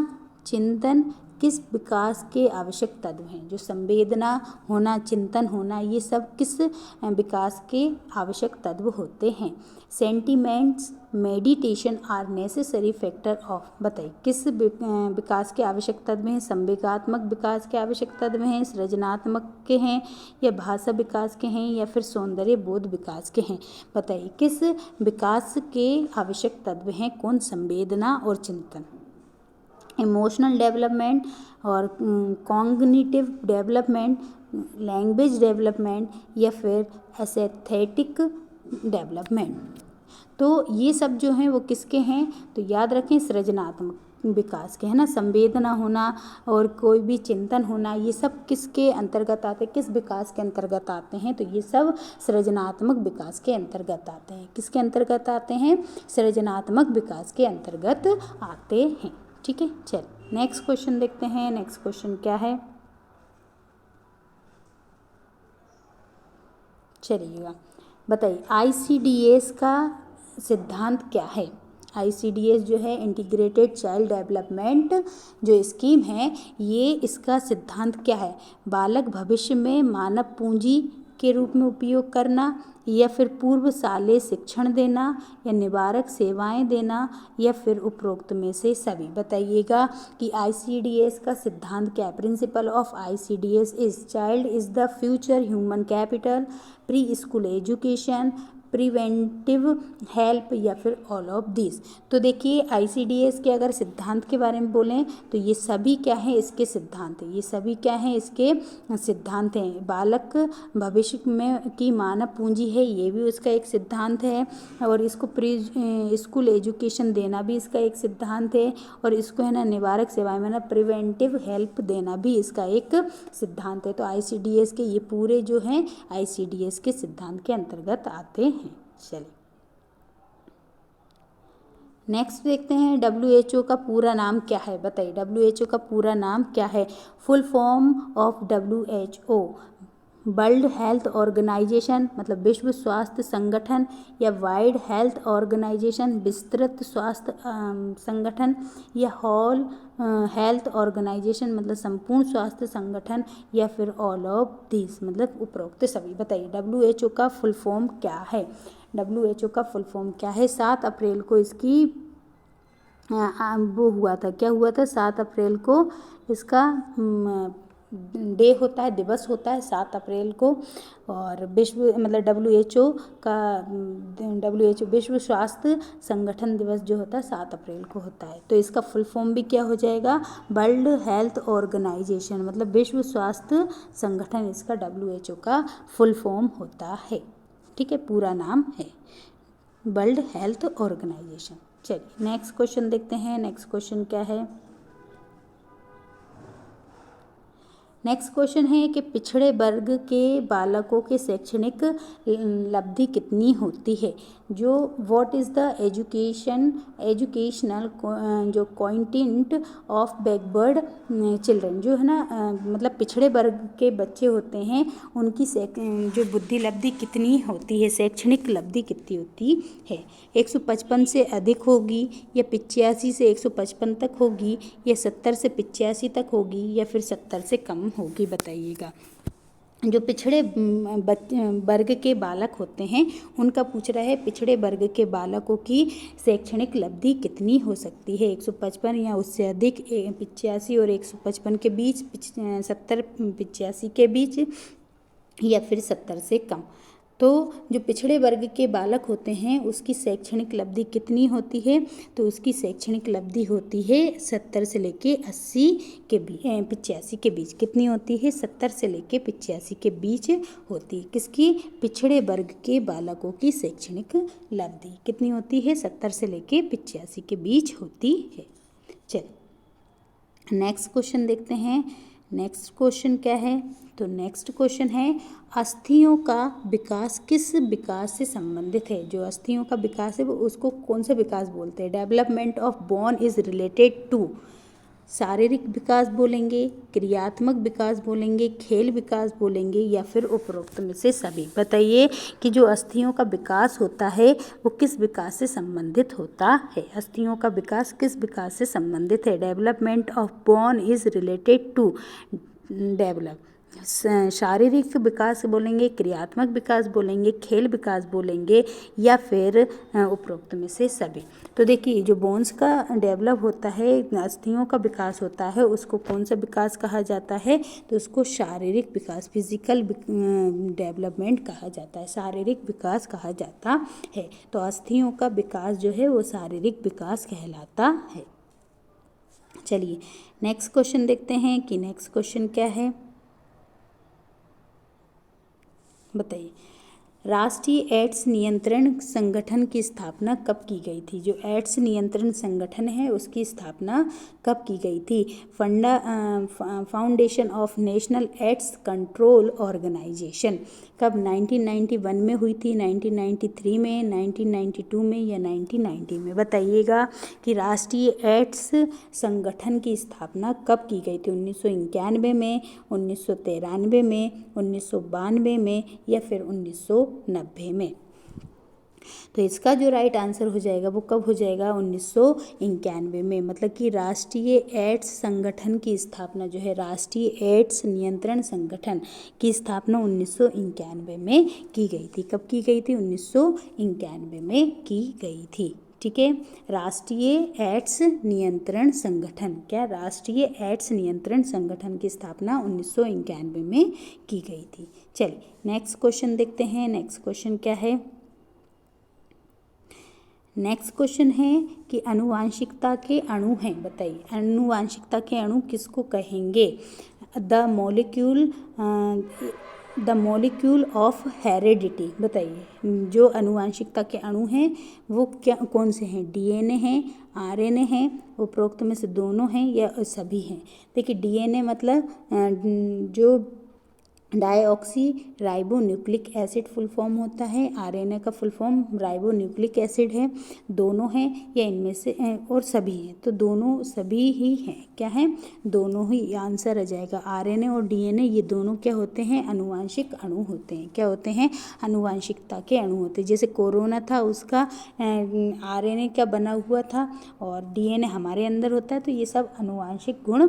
चिंतन किस विकास के आवश्यक तत्व हैं। जो संवेदना होना, चिंतन होना, ये सब किस विकास के आवश्यक तत्व होते हैं। Sentiments meditation are necessary factor of, बताइए किस विकास के आवश्यक तत्व हैं। संवेगात्मक विकास के आवश्यक तत्व हैं, सृजनात्मक के हैं, या भाषा विकास के हैं, या फिर सौंदर्य बोध विकास के हैं। बताइए किस विकास के आवश्यक तत्व हैं, कौन, संवेदना और चिंतन। इमोशनल डेवलपमेंट और कॉग्निटिव डेवलपमेंट, लैंग्वेज डेवलपमेंट, या फिर एस्थेटिक डेवलपमेंट। तो ये सब जो हैं वो किसके हैं, तो याद रखें सृजनात्मक विकास के, है ना। संवेदना होना और कोई भी चिंतन होना, ये सब किसके अंतर्गत आते हैं, किस विकास के अंतर्गत आते हैं, तो ये सब सृजनात्मक विकास के अंतर्गत आते हैं। किसके अंतर्गत आते हैं, सृजनात्मक विकास के अंतर्गत आते हैं। ठीक है, चल नेक्स्ट क्वेश्चन देखते हैं। नेक्स्ट क्वेश्चन क्या है, चलिएगा बताइए, ICDS का सिद्धांत क्या है। ICDS जो है इंटीग्रेटेड चाइल्ड डेवलपमेंट जो स्कीम है, ये इसका सिद्धांत क्या है, बालक भविष्य में मानव पूंजी के रूप में उपयोग करना, या फिर पूर्वशालेय शिक्षण देना, या निवारक सेवाएं देना, या फिर उपरोक्त में से सभी। बताइएगा कि ICDS का सिद्धांत क्या है। Principle of ICDS is child is the future human capital, pre school education, preventive help, या फिर ऑल ऑफ दिस। तो देखिए ICDS के अगर सिद्धांत के बारे में बोलें तो ये सभी क्या हैं, इसके सिद्धांत हैं। ये सभी क्या हैं, इसके सिद्धांत हैं। बालक भविष्य में की मानव पूंजी है, ये भी उसका एक सिद्धांत है, और इसको प्री स्कूल एजुकेशन देना भी इसका एक सिद्धांत है, और इसको है ना निवारक सेवाएं में ना प्रिवेंटिव हेल्प देना भी इसका एक सिद्धांत है। तो ICDS के ये पूरे जो हैं ICDS के सिद्धांत के अंतर्गत आते हैं। चलिए नेक्स्ट देखते हैं, WHO का पूरा नाम क्या है। बताइए WHO का पूरा नाम क्या है। Full form of WHO, world health organisation मतलब विश्व स्वास्थ्य संगठन, या वाइड हेल्थ ऑर्गेनाइजेशन विस्तृत स्वास्थ्य संगठन, या होल हेल्थ ऑर्गेनाइजेशन मतलब संपूर्ण स्वास्थ्य संगठन, या फिर ऑल ऑफ दिस मतलब उपरोक्त सभी। बताइए WHO का फुल फॉर्म क्या है। WHO का फुल फॉर्म क्या है। 7 अप्रैल को इसकी वो हुआ था, क्या हुआ था, 7 अप्रैल को इसका डे होता है, दिवस होता है 7 अप्रैल को, और विश्व मतलब WHO का WHO विश्व स्वास्थ्य संगठन दिवस जो होता है 7 अप्रैल को होता है। तो इसका फुल फॉर्म भी क्या हो जाएगा, वर्ल्ड हेल्थ ऑर्गेनाइजेशन मतलब विश्व स्वास्थ्य संगठन, इसका WHO का फुल फॉर्म होता है। ठीक है, पूरा नाम है वर्ल्ड हेल्थ ऑर्गेनाइजेशन। चलिए नेक्स्ट क्वेश्चन देखते हैं। नेक्स्ट क्वेश्चन क्या है, नेक्स्ट क्वेश्चन है कि पिछड़े वर्ग के बालकों के शैक्षणिक लब्धि कितनी होती है। जो व्हाट इज़ द एजुकेशनल जो क्वांटिटी ऑफ बैकवर्ड चिल्ड्रन, जो है ना मतलब पिछड़े वर्ग के बच्चे होते हैं, उनकी जो बुद्धि लब्धि कितनी होती है, शैक्षणिक लब्धि कितनी होती है। 155 से अधिक होगी, या 85 से 155 तक होगी, या 70 से 85 तक होगी, या फिर 70 से कम होगी। बताइएगा जो पिछड़े वर्ग के बालक होते हैं उनका पूछ रहा है, पिछड़े वर्ग के बालकों की शैक्षणिक लब्धि कितनी हो सकती है। 155 या उससे अधिक, 85 और 155 के बीच, 70 85 के बीच, या फिर 70 से कम। तो जो पिछड़े वर्ग के बालक होते हैं उसकी शैक्षणिक लब्धि कितनी होती है, तो उसकी शैक्षणिक लब्धि होती है 70 से लेके 80 के बीच, 85 के बीच कितनी होती है, 70 से लेके 85 के बीच होती है। किसकी, पिछड़े वर्ग के बालकों की शैक्षणिक लब्धि कितनी होती है, 70 से लेके 85 के बीच होती है। चलिए नेक्स्ट क्वेश्चन देखते हैं। नेक्स्ट क्वेश्चन क्या है, तो नेक्स्ट क्वेश्चन है, अस्थियों का विकास किस विकास से संबंधित है। जो अस्थियों का विकास है वो उसको कौन सा विकास बोलते हैं। Development of bone is related to, शारीरिक विकास बोलेंगे, क्रियात्मक विकास बोलेंगे, खेल विकास बोलेंगे, या फिर उपरोक्त में से सभी। बताइए कि जो अस्थियों का विकास होता है वो किस विकास से संबंधित होता है। अस्थियों का विकास किस विकास से संबंधित है। Development of bone is related to develop, शारीरिक विकास बोलेंगे, क्रियात्मक विकास बोलेंगे, खेल विकास बोलेंगे, या फिर उपरोक्त में से सभी। तो देखिए जो बोन्स का डेवलप होता है, अस्थियों का विकास होता है, उसको कौन सा विकास कहा जाता है, तो उसको शारीरिक विकास, फिजिकल डेवलपमेंट कहा जाता है, शारीरिक विकास कहा जाता है। तो अस्थियों का विकास जो है वो शारीरिक विकास कहलाता है। चलिए नेक्स्ट क्वेश्चन देखते हैं कि नेक्स्ट क्वेश्चन क्या है। बताइए राष्ट्रीय एड्स नियंत्रण संगठन की स्थापना कब की गई थी? जो एड्स नियंत्रण संगठन है उसकी स्थापना कब की गई थी? Foundation of national AIDS control organisation कब 1991 में हुई थी, 1993 में, 1992 में या 1990 में? बताइएगा कि राष्ट्रीय एड्स संगठन की स्थापना कब की गई थी? 1991 में, 1993 में, 1992 में या फिर 1990 में? तो इसका जो राइट आंसर हो जाएगा वो कब हो जाएगा? 1991 में। मतलब कि राष्ट्रीय एड्स संगठन की स्थापना जो है, राष्ट्रीय एड्स नियंत्रण संगठन की स्थापना 1991 में की गई थी। कब की गई थी? 1991 में की गई थी। ठीक है, राष्ट्रीय एड्स नियंत्रण संगठन, क्या राष्ट्रीय एड्स नियंत्रण संगठन की स्थापना 1991 में की गई थी। चलिए नेक्स्ट क्वेश्चन देखते हैं। नेक्स्ट क्वेश्चन क्या है? नेक्स्ट क्वेश्चन है कि आनुवांशिकता के अणु हैं, बताइए आनुवांशिकता के अणु किसको कहेंगे? The molecule of heredity. बताइए जो आनुवांशिकता के अणु हैं वो क्या कौन से हैं? डीएनए हैं, आरएनए हैं, उपरोक्त में से दोनों हैं या सभी हैं? देखिए डीएनए मतलब जो deoxy ribo nucleic acid full form होता है, आरएनए का full form ribo nucleic acid है। दोनों हैं या इनमें से और सभी हैं? तो दोनों सभी ही हैं। क्या है? दोनों ही आंसर आ जाएगा। आरएनए और डीएनए ये दोनों क्या होते हैं? आनुवांशिक अणु होते हैं। क्या होते हैं? आनुवांशिकता के अणु होते हैं। जैसे कोरोना था उसका आरएनए का बना हुआ था और डीएनए हमारे अंदर होता है, तो ये सब आनुवांशिक गुण,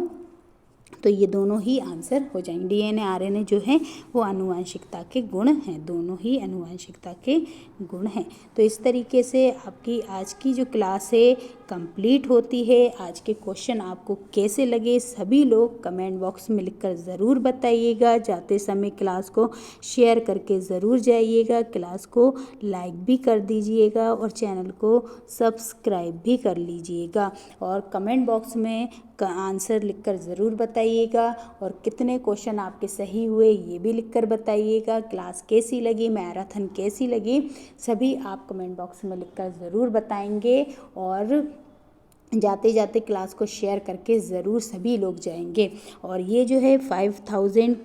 तो ये दोनों ही आंसर हो जाएंगे। डीएनए आरएनए जो है वो आनुवांशिकता के गुण हैं, दोनों ही आनुवांशिकता के गुण हैं। तो इस तरीके से आपकी आज की जो क्लास है कंप्लीट होती है। आज के क्वेश्चन आपको कैसे लगे सभी लोग कमेंट बॉक्स में लिखकर ज़रूर बताइएगा। जाते समय क्लास को शेयर करके ज़रूर जाइएगा, क्लास को लाइक भी कर दीजिएगा और चैनल को सब्सक्राइब भी कर लीजिएगा। और कमेंट बॉक्स में आंसर लिखकर ज़रूर बताइएगा और कितने क्वेश्चन आपके सही हुए ये भी लिखकर बताइएगा। क्लास कैसी लगी, मैराथन कैसी लगी, सभी आप कमेंट बॉक्स में लिखकर ज़रूर बताएंगे। और जाते जाते क्लास को शेयर करके ज़रूर सभी लोग जाएंगे। और ये जो है 5000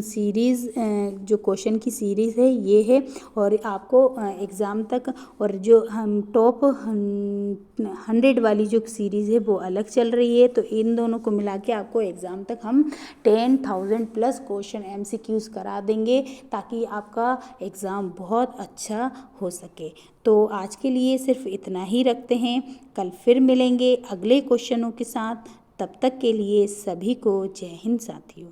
सीरीज़ जो क्वेश्चन की सीरीज़ है ये है, और आपको एग्ज़ाम तक, और जो हम टॉप 100 वाली जो सीरीज़ है वो अलग चल रही है। तो इन दोनों को मिला के आपको एग्ज़ाम तक हम 10,000 प्लस क्वेश्चन MCQs करा देंगे ताकि आपका एग्ज़ाम बहुत अच्छा हो सके। तो आज के लिए सिर्फ इतना ही रखते हैं। कल फिर मिलेंगे अगले क्वेश्चनों के साथ। तब तक के लिए सभी को जय हिंद साथियों।